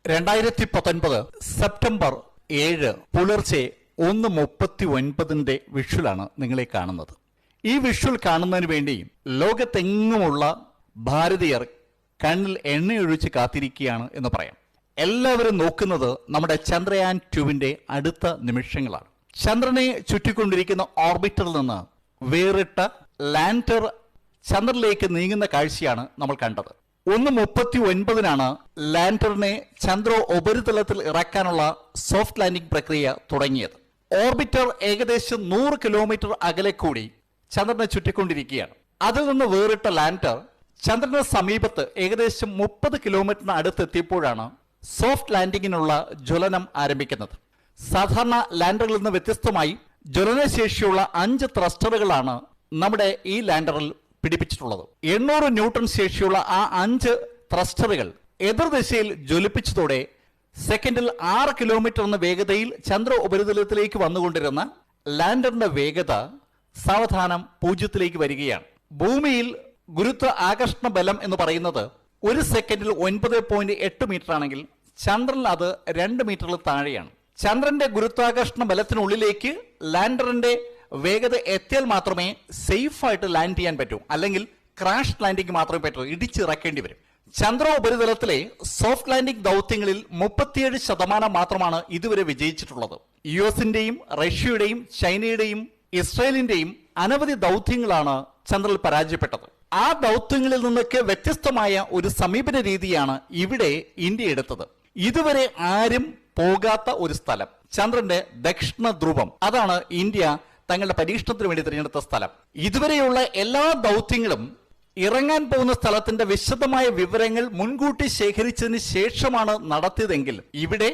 2019 September 7 പുലർച്ചെ 1:39 വിഷ്വലാണ് നിങ്ങളെ കാണുന്നത്. ഈ വിഷ്വൽ കാണുന്നതിന് വേണ്ടി ലോകത്തെങ്ങുമുള്ള ഭാരതീയർ കണ്ണിൽ എണ്ണയൊഴിച്ച് കാത്തിരിക്കുകയാണ് എന്ന് പറയാം. എല്ലാവരും നോക്കുന്നത് നമ്മുടെ ചന്ദ്രയാൻ 2വിന്റെ അടുത്ത നിമിഷങ്ങളാണ്. ചന്ദ്രനെ ചുറ്റിക്കൊണ്ടിരിക്കുന്ന ഓർബിറ്ററിൽ നിന്ന് വേറിട്ട ലാൻഡർ ചന്ദ്രനിലേക്ക് നീങ്ങുന്ന കാഴ്ചയാണ് നമ്മൾ കണ്ടത്. 1:39 ലാൻഡറിനെ ചന്ദ്ര ഉപരിതലത്തിൽ ഇറക്കാനുള്ള സോഫ്റ്റ് ലാൻഡിംഗ് പ്രക്രിയ തുടങ്ങിയത്. ഓർബിറ്റർ ഏകദേശം 100 കിലോമീറ്റർ അകലെ കൂടി ചന്ദ്രനെ ചുറ്റിക്കൊണ്ടിരിക്കുകയാണ്. അതിൽ നിന്ന് വേറിട്ട ലാൻഡർ ചന്ദ്രന് സമീപത്ത് ഏകദേശം 30 കിലോമീറ്ററിന് അടുത്തെത്തിയപ്പോഴാണ് സോഫ്റ്റ് ലാൻഡിങ്ങിനുള്ള ജ്വലനം ആരംഭിക്കുന്നത്. സാധാരണ ലാൻഡറിൽ നിന്ന് വ്യത്യസ്തമായി ജ്വലനശേഷിയുള്ള 5 ത്രസ്റ്ററുകളാണ് നമ്മുടെ ഈ ലാൻഡറിൽ പിടിപ്പിച്ചിട്ടുള്ളത്. 800 ന്യൂട്ടൺ ശേഷിയുള്ള ആ 5 ത്രസ്റ്ററുകൾ എതിർദിശയിൽ ജ്വലിപ്പിച്ചതോടെ സെക്കൻഡിൽ 6 കിലോമീറ്റർ എന്ന വേഗതയിൽ ചന്ദ്ര ഉപരിതലത്തിലേക്ക് വന്നുകൊണ്ടിരുന്ന ലാൻഡറിന്റെ വേഗത സാവധാനം 0 വരികയാണ്. ഭൂമിയിൽ ഗുരുത്വ ആകർഷണ ബലം എന്ന് പറയുന്നത് 1 സെക്കൻഡിൽ 9.8 മീറ്റർ ആണെങ്കിൽ ചന്ദ്രനിൽ അത് 2 മീറ്ററിൽ താഴെയാണ്. ചന്ദ്രന്റെ ഗുരുത്വാകർഷണ ബലത്തിനുള്ളിലേക്ക് ലാൻഡറിന്റെ വേഗത എത്തിയാൽ മാത്രമേ സേഫായിട്ട് ലാൻഡ് ചെയ്യാൻ പറ്റൂ, അല്ലെങ്കിൽ ക്രാഷ് ലാൻഡിംഗ് മാത്രമേ പറ്റൂ, ഇടിച്ചിറക്കേണ്ടി വരും. ചന്ദ്ര ഉപരിതലത്തിലെ സോഫ്റ്റ് ലാൻഡിംഗ് ദൗത്യങ്ങളിൽ 37% മാത്രമാണ് ഇതുവരെ വിജയിച്ചിട്ടുള്ളത്. US-ന്റെയും റഷ്യയുടെയും ചൈനയുടെയും ഇസ്രായേലിന്റെയും അനവധി ദൗത്യങ്ങളാണ് ചന്ദ്രനിൽ പരാജയപ്പെട്ടത്. ആ ദൗത്യങ്ങളിൽ നിന്നൊക്കെ വ്യത്യസ്തമായ ഒരു സമീപന രീതിയാണ് ഇവിടെ ഇന്ത്യ എടുത്തത്. ഇതുവരെ ആരും പോകാത്ത ഒരു സ്ഥലം, ചന്ദ്രന്റെ ദക്ഷിണ ധ്രുവം, അതാണ് ഇന്ത്യ തങ്ങളുടെ പരീക്ഷണത്തിന് വേണ്ടി തിരഞ്ഞെടുത്ത സ്ഥലം. ഇതുവരെയുള്ള എല്ലാ ദൗത്യങ്ങളും ഇറങ്ങാൻ പോകുന്ന സ്ഥലത്തിന്റെ വിശദമായ വിവരങ്ങൾ മുൻകൂട്ടി ശേഖരിച്ചതിന് ശേഷമാണ് നടത്തിയതെങ്കിൽ ഇവിടെ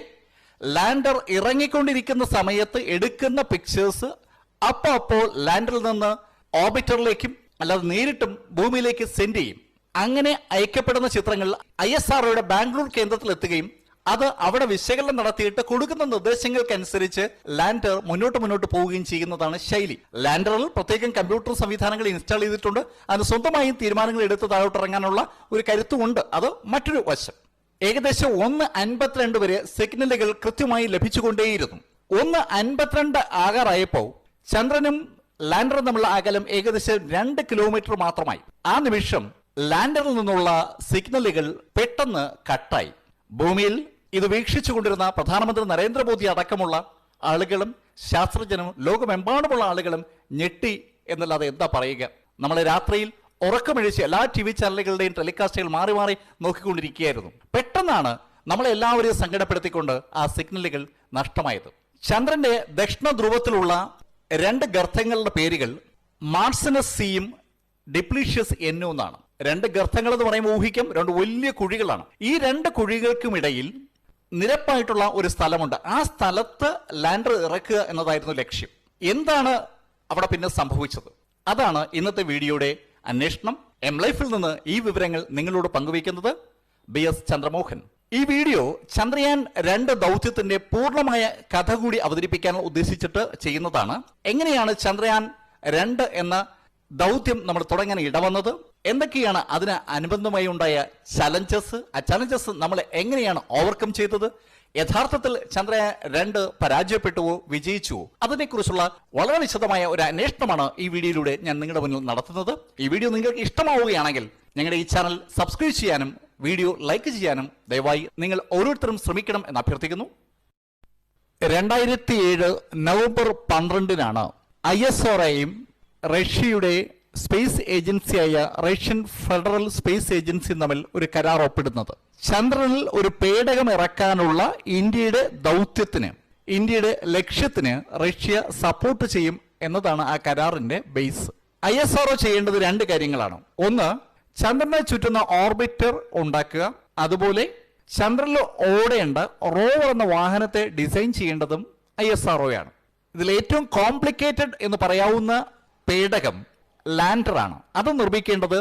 ലാൻഡർ ഇറങ്ങിക്കൊണ്ടിരിക്കുന്ന സമയത്ത് എടുക്കുന്ന പിക്ചേഴ്സ് അപ്പോൾ ലാൻഡറിൽ നിന്ന് ഓർബിറ്ററിലേക്കും അല്ലാതെ നേരിട്ടും ഭൂമിയിലേക്ക് സെൻഡ് ചെയ്യും. അങ്ങനെ അയക്കപ്പെടുന്ന ചിത്രങ്ങൾ ISROയുടെ ബാംഗ്ലൂർ കേന്ദ്രത്തിൽ എത്തുകയും അത് അവിടെ വിശകലനം നടത്തിയിട്ട് കൊടുക്കുന്ന നിർദ്ദേശങ്ങൾക്കനുസരിച്ച് ലാൻഡർ മുന്നോട്ട് പോവുകയും ചെയ്യുന്നതാണ് ശൈലി. ലാൻഡറിൽ പ്രത്യേകം കമ്പ്യൂട്ടർ സംവിധാനങ്ങൾ ഇൻസ്റ്റാൾ ചെയ്തിട്ടുണ്ട്. അതിന് സ്വന്തമായും തീരുമാനങ്ങൾ എടുത്ത് താഴോട്ട് ഇറങ്ങാനുള്ള ഒരു കരുത്തുമുണ്ട്. അത് മറ്റൊരു വശം. ഏകദേശം 1:52 വരെ സിഗ്നലുകൾ കൃത്യമായി ലഭിച്ചുകൊണ്ടേയിരുന്നു. 1:52 ആകാറായപ്പോൾ ചന്ദ്രനും ലാൻഡറും തമ്മിലുള്ള അകലം ഏകദേശം 2 കിലോമീറ്റർ മാത്രമായി. ആ നിമിഷം ലാൻഡറിൽ നിന്നുള്ള സിഗ്നലുകൾ പെട്ടെന്ന് കട്ടായി. ഭൂമിയിൽ ഇത് വീക്ഷിച്ചുകൊണ്ടിരുന്ന പ്രധാനമന്ത്രി നരേന്ദ്രമോദി അടക്കമുള്ള ആളുകളും ശാസ്ത്രജ്ഞരും ലോകമെമ്പാടുമുള്ള ആളുകളും ഞെട്ടി എന്നല്ലാതെ എന്താ പറയുക. നമ്മളെ രാത്രിയിൽ ഉറക്കമഴിച്ച് എല്ലാ TV ചാനലുകളുടെയും ടെലികാസ്റ്റുകൾ മാറി മാറി നോക്കിക്കൊണ്ടിരിക്കുകയായിരുന്നു. പെട്ടെന്നാണ് നമ്മളെല്ലാവരെയും സങ്കടപ്പെടുത്തിക്കൊണ്ട് ആ സിഗ്നലുകൾ നഷ്ടമായത്. ചന്ദ്രന്റെ ദക്ഷിണ ധ്രുവത്തിലുള്ള 2 ഗർത്തങ്ങളുടെ പേരുകൾ മാർസിനസ് സിയും ഡിപ്ലീഷ്യസ് എന്നും എന്നാണ്. 2 ഗർത്തങ്ങൾ എന്ന് പറയുമ്പോൾ ഊഹിക്കും 2 വലിയ കുഴികളാണ്. ഈ 2 കുഴികൾക്കുമിടയിൽ നിരപ്പായിട്ടുള്ള ഒരു സ്ഥലമുണ്ട്. ആ സ്ഥലത്ത് ലാൻഡർ ഇറക്കുക എന്നതായിരുന്നു ലക്ഷ്യം. എന്താണ് അവിടെ പിന്നെ സംഭവിച്ചത്? അതാണ് ഇന്നത്തെ വീഡിയോയുടെ അന്വേഷണം. MLife-ൽ നിന്ന് ഈ വിവരങ്ങൾ നിങ്ങളോട് പങ്കുവയ്ക്കുന്നത് BS ചന്ദ്രമോഹൻ. ഈ വീഡിയോ ചന്ദ്രയാൻ 2 ദൗത്യത്തിന്റെ പൂർണ്ണമായ കഥ കൂടി അവതരിപ്പിക്കാൻ ഉദ്ദേശിച്ചിട്ട് ചെയ്യുന്നതാണ്. എങ്ങനെയാണ് ചന്ദ്രയാൻ 2 എന്ന ദൗത്യം നമ്മൾ തുടങ്ങാൻ ഇടവന്നത്, എന്തൊക്കെയാണ് അതിന് അനുബന്ധമായി ഉണ്ടായ ചലഞ്ചസ്, ആ ചലഞ്ചസ് നമ്മൾ എങ്ങനെയാണ് ഓവർകം ചെയ്തത്, യഥാർത്ഥത്തിൽ ചന്ദ്രയാൻ 2 പരാജയപ്പെട്ടുവോ വിജയിച്ചുവോ, അതിനെക്കുറിച്ചുള്ള വളരെ വിശദമായ ഒരു അന്വേഷണമാണ് ഈ വീഡിയോയിലൂടെ ഞാൻ നിങ്ങളുടെ മുന്നിൽ നടത്തുന്നത്. ഈ വീഡിയോ നിങ്ങൾക്ക് ഇഷ്ടമാവുകയാണെങ്കിൽ ഞങ്ങളുടെ ഈ ചാനൽ സബ്സ്ക്രൈബ് ചെയ്യാനും വീഡിയോ ലൈക്ക് ചെയ്യാനും ദയവായി നിങ്ങൾ ഓരോരുത്തരും ശ്രമിക്കണം എന്ന് അഭ്യർത്ഥിക്കുന്നു. 2007 നവംബർ 12 ISROയും റഷ്യയുടെ സ്പേസ് ഏജൻസിയായ റഷ്യൻ ഫെഡറൽ സ്പേസ് ഏജൻസി തമ്മിൽ ഒരു കരാർ ഒപ്പിടുന്നത്. ചന്ദ്രനിൽ ഒരു പേടകം ഇറക്കാനുള്ള ഇന്ത്യയുടെ ദൗത്യത്തിന്, ഇന്ത്യയുടെ ലക്ഷ്യത്തിന് റഷ്യ സപ്പോർട്ട് ചെയ്യും എന്നതാണ് ആ കരാറിന്റെ ബേസ്. ISRO ചെയ്യേണ്ടത് 2 കാര്യങ്ങളാണ്. ഒന്ന്, ചന്ദ്രനെ ചുറ്റുന്ന ഓർബിറ്റർ ഉണ്ടാക്കുക. അതുപോലെ ചന്ദ്രനിൽ ഓടേണ്ട റോവർ എന്ന വാഹനത്തെ ഡിസൈൻ ചെയ്യേണ്ടതും ISROയാണ്. ഇതിൽ ഏറ്റവും കോംപ്ലിക്കേറ്റഡ് എന്ന് പറയാവുന്ന പേടകം ലാൻഡറാണ്. അത് നിർമ്മിക്കേണ്ടത്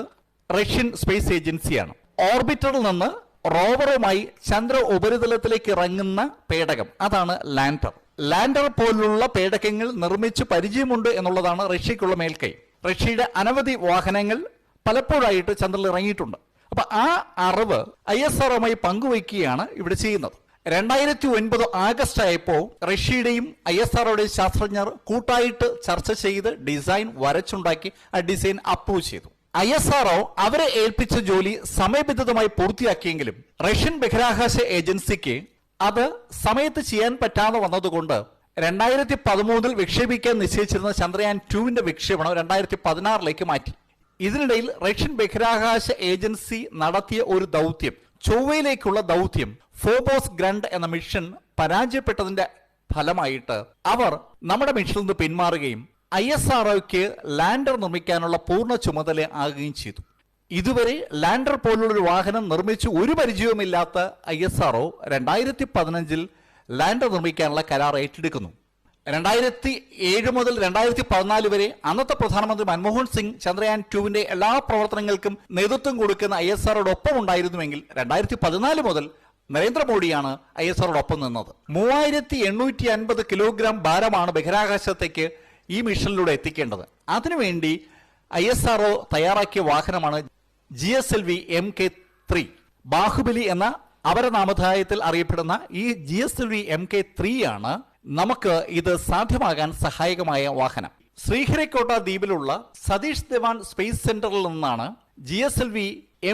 റഷ്യൻ സ്പേസ് ഏജൻസിയാണ്. ഓർബിറ്ററിൽ നിന്ന് റോവറുമായി ചന്ദ്ര ഉപരിതലത്തിലേക്ക് ഇറങ്ങുന്ന പേടകം, അതാണ് ലാൻഡർ. ലാൻഡർ പോലുള്ള പേടകങ്ങൾ നിർമ്മിച്ച് പരിചയമുണ്ട് എന്നുള്ളതാണ് റഷ്യക്കുള്ള മേൽക്കൈ. റഷ്യയുടെ അനവധി വാഹനങ്ങൾ പലപ്പോഴായിട്ട് ചന്ദ്രനിൽ ഇറങ്ങിയിട്ടുണ്ട്. അപ്പൊ ആ അറിവ് ISROയുമായി പങ്കുവയ്ക്കുകയാണ് ഇവിടെ ചെയ്യുന്നത്. 2009 ആഗസ്റ്റ് ആയപ്പോൾ റഷ്യയുടെയും ISROയുടെയും ശാസ്ത്രജ്ഞർ കൂട്ടായിട്ട് ചർച്ച ചെയ്ത് ഡിസൈൻ വരച്ചുണ്ടാക്കി ആ ഡിസൈൻ അപ്രൂവ് ചെയ്തു. ISRO അവരെ ഏൽപ്പിച്ച ജോലി സമയബന്ധിതമായി പൂർത്തിയാക്കിയെങ്കിലും റഷ്യൻ ബഹിരാകാശ ഏജൻസിക്ക് അത് സമയത്ത് ചെയ്യാൻ പറ്റാതെ വന്നതുകൊണ്ട് 2013 വിക്ഷേപിക്കാൻ നിശ്ചയിച്ചിരുന്ന ചന്ദ്രയാൻ 2 വിക്ഷേപണം 2016 മാറ്റി. ഇതിനിടയിൽ റഷ്യൻ ബഹിരാകാശ ഏജൻസി നടത്തിയ ഒരു ദൗത്യം, ചൊവ്വയിലേക്കുള്ള ദൗത്യം ഫോബോസ് ഗ്രണ്ട് എന്ന മിഷൻ പരാജയപ്പെട്ടതിന്റെ ഫലമായിട്ട് അവർ നമ്മുടെ മിഷനിൽ നിന്ന് പിന്മാറുകയും ISROയ്ക്ക് ലാൻഡർ നിർമ്മിക്കാനുള്ള പൂർണ്ണ ചുമതല ആകുകയും ചെയ്തു. ഇതുവരെ ലാൻഡർ പോലുള്ളൊരു വാഹനം നിർമ്മിച്ച് ഒരു പരിചയവുമില്ലാത്ത ISRO 2015 ലാൻഡർ നിർമ്മിക്കാനുള്ള കരാർ ഏറ്റെടുക്കുന്നു. 2007 മുതൽ 2014 വരെ അന്നത്തെ പ്രധാനമന്ത്രി മൻമോഹൻ സിംഗ് ചന്ദ്രയാൻ 2 എല്ലാ പ്രവർത്തനങ്ങൾക്കും നേതൃത്വം കൊടുക്കുന്ന ISROയുടെ ഒപ്പം ഉണ്ടായിരുന്നുവെങ്കിൽ 2014 മുതൽ നരേന്ദ്രമോദിയാണ് ISROയുടെ ഒപ്പം നിന്നത്. 3850 കിലോഗ്രാം ഭാരമാണ് ബഹിരാകാശത്തേക്ക് ഈ മിഷനിലൂടെ എത്തിക്കേണ്ടത്. അതിനുവേണ്ടി ISRO തയ്യാറാക്കിയ വാഹനമാണ് GSLV Mk3. ബാഹുബലി എന്ന അപരനാമധായത്തിൽ അറിയപ്പെടുന്ന ഈ GSLV Mk3 ആണ് നമുക്ക് ഇത് സാധ്യമാകാൻ സഹായകമായ വാഹനം. ശ്രീഹരിക്കോട്ട ദ്വീപിലുള്ള സതീഷ് ധവാൻ സ്പേസ് സെന്ററിൽ നിന്നാണ് GSLV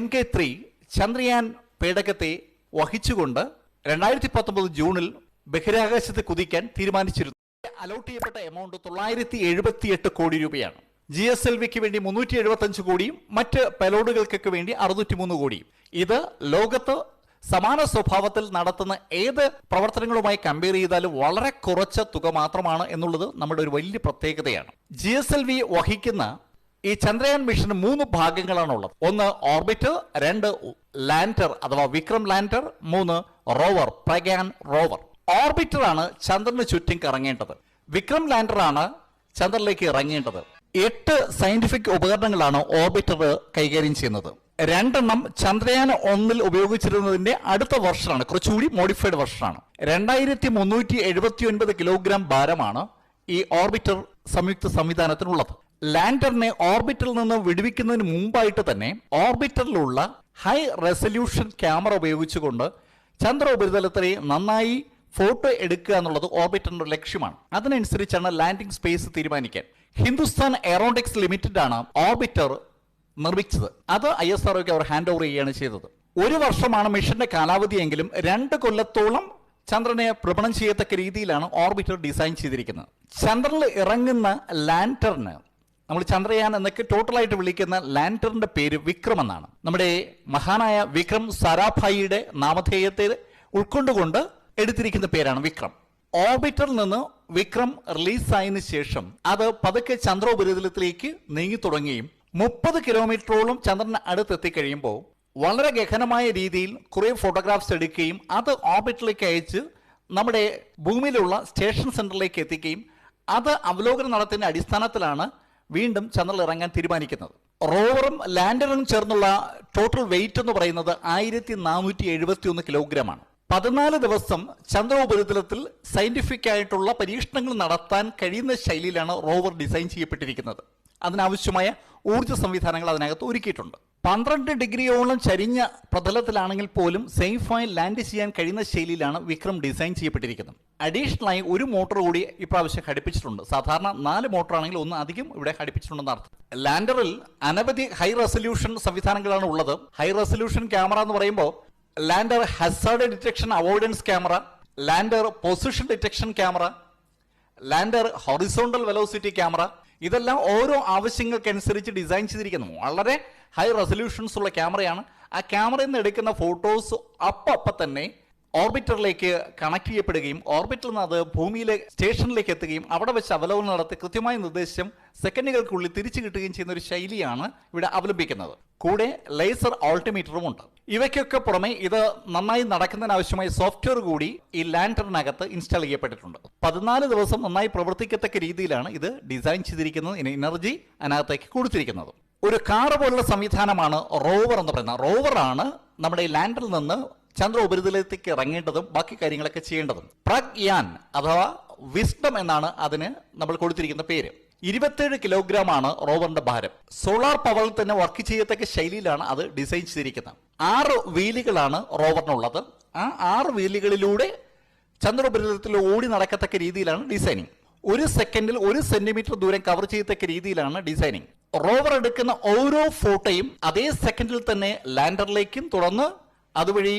Mk3 ചന്ദ്രയാൻ പേടകത്തെ വഹിച്ചുകൊണ്ട് 2019 ജൂണിൽ ബഹിരാകാശത്ത് കുതിക്കാൻ തീരുമാനിച്ചിരുന്നു. അലോട്ട് ചെയ്യപ്പെട്ട എമൗണ്ട് 978 കോടി രൂപയാണ്. GSLVക്ക് വേണ്ടി 375 കോടിയും മറ്റ് പെലോഡുകൾക്കൊക്കെ വേണ്ടി 603 കോടിയും. ഇത് ലോകത്ത് സമാന സ്വഭാവത്തിൽ നടത്തുന്ന ഏത് പ്രവർത്തനങ്ങളുമായി കമ്പയർ ചെയ്താലും വളരെ കുറച്ച തുക മാത്രമാണ് എന്നുള്ളത് നമ്മുടെ ഒരു വലിയ പ്രത്യേകതയാണ്. GSLV വഹിക്കുന്ന ഈ ചന്ദ്രയാൻ മിഷന് 3 ഭാഗങ്ങളാണുള്ളത്. 1 ഓർബിറ്റർ, 2 ലാൻഡർ അഥവാ Vikram lander, 3 rover Pragyan rover. Orbiter ആണ് ചന്ദ്രന് ചുറ്റും കറങ്ങേണ്ടത്. വിക്രം ലാൻഡർ ആണ് ചന്ദ്രനിലേക്ക് ഇറങ്ങേണ്ടത്. 8 സയന്റിഫിക് ഉപകരണങ്ങളാണ് ഓർബിറ്റർ കൈകാര്യം ചെയ്യുന്നത്. 2 ചന്ദ്രയാൻ 1 ഉപയോഗിച്ചിരുന്നതിന്റെ അടുത്ത വെർഷനാണ്, കുറച്ചുകൂടി മോഡിഫൈഡ് വെർഷനാണ്. 2379 കിലോഗ്രാം ഭാരമാണ് ഈ ഓർബിറ്റർ സംയുക്ത സംവിധാനത്തിനുള്ളത്. ലാൻഡറിനെ ഓർബിറ്ററിൽ നിന്ന് വിടുവിക്കുന്നതിന് മുമ്പായിട്ട് തന്നെ ഓർബിറ്ററിലുള്ള ഹൈ റെസല്യൂഷൻ ക്യാമറ ഉപയോഗിച്ചുകൊണ്ട് ചന്ദ്ര ഉപരിതലത്തിലെ നന്നായി ഫോട്ടോ എടുക്കുക എന്നുള്ളത് ഓർബിറ്ററിന്റെ ലക്ഷ്യമാണ്. അതിനനുസരിച്ചാണ് ലാൻഡിംഗ് സ്പേസ് തീരുമാനിക്കാൻ ഹിന്ദുസ്ഥാൻ എയറോനോട്ടിക്സ് ലിമിറ്റഡ് ആണ് ഓർബിറ്റർ നിർമ്മിച്ചത്. അത് ISROയ്ക്ക് അവർ ഹാൻഡ് ഓവർ ചെയ്യുകയാണ് ചെയ്തത്. 1 വർഷമാണ് മിഷന്റെ കാലാവധിയെങ്കിലും 2 കൊല്ലത്തോളം ചന്ദ്രനെ ഭ്രമണം ചെയ്യത്തക്ക രീതിയിലാണ് ഓർബിറ്റർ ഡിസൈൻ ചെയ്തിരിക്കുന്നത്. ചന്ദ്രനിൽ ഇറങ്ങുന്ന ലാൻഡറിന് നമ്മൾ ചന്ദ്രയാൻ എന്നൊക്കെ ടോട്ടലായിട്ട് വിളിക്കുന്ന ലാൻഡറിന്റെ പേര് വിക്രം എന്നാണ്. നമ്മുടെ മഹാനായ വിക്രം സാരാഭായിയുടെ നാമധേയത്തെ ഉൾക്കൊണ്ടുകൊണ്ട് എടുത്തിരിക്കുന്ന പേരാണ് വിക്രം. ഓർബിറ്ററിൽ നിന്ന് വിക്രം റിലീസായതിനു ശേഷം അത് പതുക്കെ ചന്ദ്രോപരിതലത്തിലേക്ക് നീങ്ങി തുടങ്ങുകയും 30 കിലോമീറ്ററോളം ചന്ദ്രന് അടുത്തെത്തിക്കഴിയുമ്പോൾ വളരെ ഗഹനമായ രീതിയിൽ കുറെ ഫോട്ടോഗ്രാഫ്സ് എടുക്കുകയും അത് ഓർബിറ്ററിലേക്ക് അയച്ച് നമ്മുടെ ഭൂമിയിലുള്ള സ്റ്റേഷൻ സെന്ററിലേക്ക് എത്തിക്കുകയും അത് അവലോകനം നടത്തുന്ന അടിസ്ഥാനത്തിലാണ് വീണ്ടും ചന്ദ്രനിൽ ഇറങ്ങാൻ തീരുമാനിക്കുന്നത്. റോവറും ലാൻഡറും ചേർന്നുള്ള ടോട്ടൽ വെയിറ്റ് എന്ന് പറയുന്നത് 1471 കിലോഗ്രാം ആണ്. 14 ദിവസം ചന്ദ്ര ഉപരിതലത്തിൽ സയന്റിഫിക് ആയിട്ടുള്ള പരീക്ഷണങ്ങൾ നടത്താൻ കഴിയുന്ന ശൈലിയിലാണ് റോവർ ഡിസൈൻ ചെയ്യപ്പെട്ടിരിക്കുന്നത്. അതിനാവശ്യമായ ഊർജ്ജ സംവിധാനങ്ങൾ അതിനകത്ത് ഒരുക്കിയിട്ടുണ്ട്. 12 ഡിഗ്രിയോളം ചരിഞ്ഞ പ്രതലത്തിലാണെങ്കിൽ പോലും സേഫായി ലാൻഡ് ചെയ്യാൻ കഴിയുന്ന ശൈലിയിലാണ് വിക്രം ഡിസൈൻ ചെയ്യപ്പെട്ടിരിക്കുന്നത്. അഡീഷണലായി 1 മോട്ടോർ കൂടി ഇപ്രാവശ്യം ഘടിപ്പിച്ചിട്ടുണ്ട്. സാധാരണ 4 മോട്ടോർ ആണെങ്കിൽ 1 അധികം ഇവിടെ ഘടിപ്പിച്ചിട്ടുണ്ടെന്ന് അർത്ഥം. ലാൻഡറിൽ അനവധി ഹൈ റെസല്യൂഷൻ സംവിധാനങ്ങളാണ് ഉള്ളത്. ഹൈ റെസല്യൂഷൻ ക്യാമറ എന്ന് പറയുമ്പോൾ lander Hazard detection avoidance camera, lander position detection camera, lander horizontal velocity camera, ഇതെല്ലാം ഓരോ ആവശ്യങ്ങൾക്കനുസരിച്ച് ഡിസൈൻ ചെയ്തിരിക്കുന്നു. വളരെ ഹൈ റെസല്യൂഷൻസ് ഉള്ള ക്യാമറയാണ്. ആ ക്യാമറയിൽ നിന്ന് എടുക്കുന്ന ഫോട്ടോസ് അപ്പം തന്നെ ഓർബിറ്ററിലേക്ക് കണക്ട് ചെയ്യപ്പെടുകയും ഓർബിറ്ററിൽ നിന്ന് അത് ഭൂമിയിലെ സ്റ്റേഷനിലേക്ക് എത്തുകയും അവിടെ വെച്ച് അവലോകനം നടത്തി കൃത്യമായ നിർദ്ദേശം സെക്കൻഡുകൾക്കുള്ളിൽ തിരിച്ചു കിട്ടുകയും ചെയ്യുന്ന ഒരു ശൈലിയാണ് ഇവിടെ അവലംബിക്കുന്നത്. കൂടെ ലേസർ ഓൾട്ടിമീറ്ററും ഉണ്ട്. ഇവയ്ക്കൊക്കെ പുറമെ ഇത് നന്നായി നടക്കുന്നതിനാവശ്യമായ സോഫ്റ്റ്വെയർ കൂടി ഈ ലാൻഡറിനകത്ത് ഇൻസ്റ്റാൾ ചെയ്യപ്പെട്ടിട്ടുണ്ട്. 14 ദിവസം നന്നായി പ്രവർത്തിക്കത്തക്ക രീതിയിലാണ് ഇത് ഡിസൈൻ ചെയ്തിരിക്കുന്നത്. എനർജി അതിനകത്തേക്ക് കൊടുത്തിരിക്കുന്നത്. ഒരു കാർ പോലുള്ള സംവിധാനമാണ് റോവർ എന്ന് പറയുന്നത്. റോവറാണ് നമ്മുടെ ഈ ലാൻഡറിൽ നിന്ന് ചന്ദ്ര ഉപരിതലത്തേക്ക് ഇറങ്ങേണ്ടതും ബാക്കി കാര്യങ്ങളൊക്കെ ചെയ്യേണ്ടതും. പ്രഗ്യാൻ അഥവാ വിസ്ഡം എന്നാണ് അതിന് നമ്മൾ കൊടുത്തിരിക്കുന്ന പേര്. 27 കിലോഗ്രാം ആണ് റോവറിന്റെ ഭാരം. സോളാർ പവറിൽ തന്നെ വർക്ക് ചെയ്യത്തക്ക ശൈലിയിലാണ് അത് ഡിസൈൻ ചെയ്തിരിക്കുന്നത്. 6 വീലുകളാണ് റോവറിനുള്ളത്. ആ 6 വീലുകളിലൂടെ ചന്ദ്രോപരിതലത്തിൽ ഓടി നടക്കത്തക്ക രീതിയിലാണ് ഡിസൈനിങ്. 1 സെക്കൻഡിൽ 1 സെന്റിമീറ്റർ ദൂരം കവർ ചെയ്യത്തക്ക രീതിയിലാണ് ഡിസൈനിങ്. റോവർ എടുക്കുന്ന ഓരോ ഫോട്ടോയും അതേ സെക്കൻഡിൽ തന്നെ ലാൻഡറിലേക്കും തുടർന്ന് അതുവഴി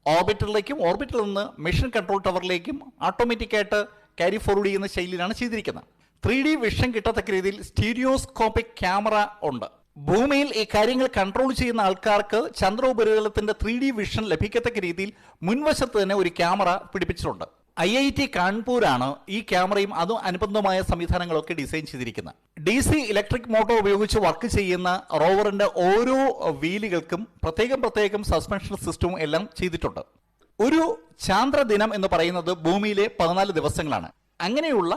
ഓർബിറ്ററിലേക്കും ഓർബിറ്ററിൽ നിന്ന് മിഷൻ കൺട്രോൾ ടവറിലേക്കും ഓട്ടോമാറ്റിക്കായിട്ട് ക്യാരി ഫോർവേഡ് ചെയ്യുന്ന ശൈലിയിലാണ് ചെയ്തിരിക്കുന്നത്. 3D വിഷൻ കിട്ടത്തക്ക രീതിയിൽ സ്റ്റീരിയോസ്കോപ്പിക് ക്യാമറ ഉണ്ട്. ഭൂമിയിൽ ഈ കാര്യങ്ങൾ കൺട്രോൾ ചെയ്യുന്ന ആൾക്കാർക്ക് ചന്ദ്രോപരിതലത്തിന്റെ 3D വിഷൻ ലഭിക്കത്തക്ക രീതിയിൽ മുൻവശത്ത് തന്നെ ഒരു ക്യാമറ പിടിപ്പിച്ചിട്ടുണ്ട്. IIT കാൺപൂരാണ് ഈ ക്യാമറയും അതും അനുബന്ധമായ സംവിധാനങ്ങളൊക്കെ ഡിസൈൻ ചെയ്തിരിക്കുന്നത്. DC ഇലക്ട്രിക് മോട്ടോർ ഉപയോഗിച്ച് വർക്ക് ചെയ്യുന്ന റോവറിന്റെ ഓരോ വീലുകൾക്കും പ്രത്യേകം സസ്പെൻഷൻ സിസ്റ്റവും എല്ലാം ചെയ്തിട്ടുണ്ട്. ഒരു ചാന്ദ്രദിനം എന്ന് പറയുന്നത് ഭൂമിയിലെ 14 ദിവസങ്ങളാണ്. അങ്ങനെയുള്ള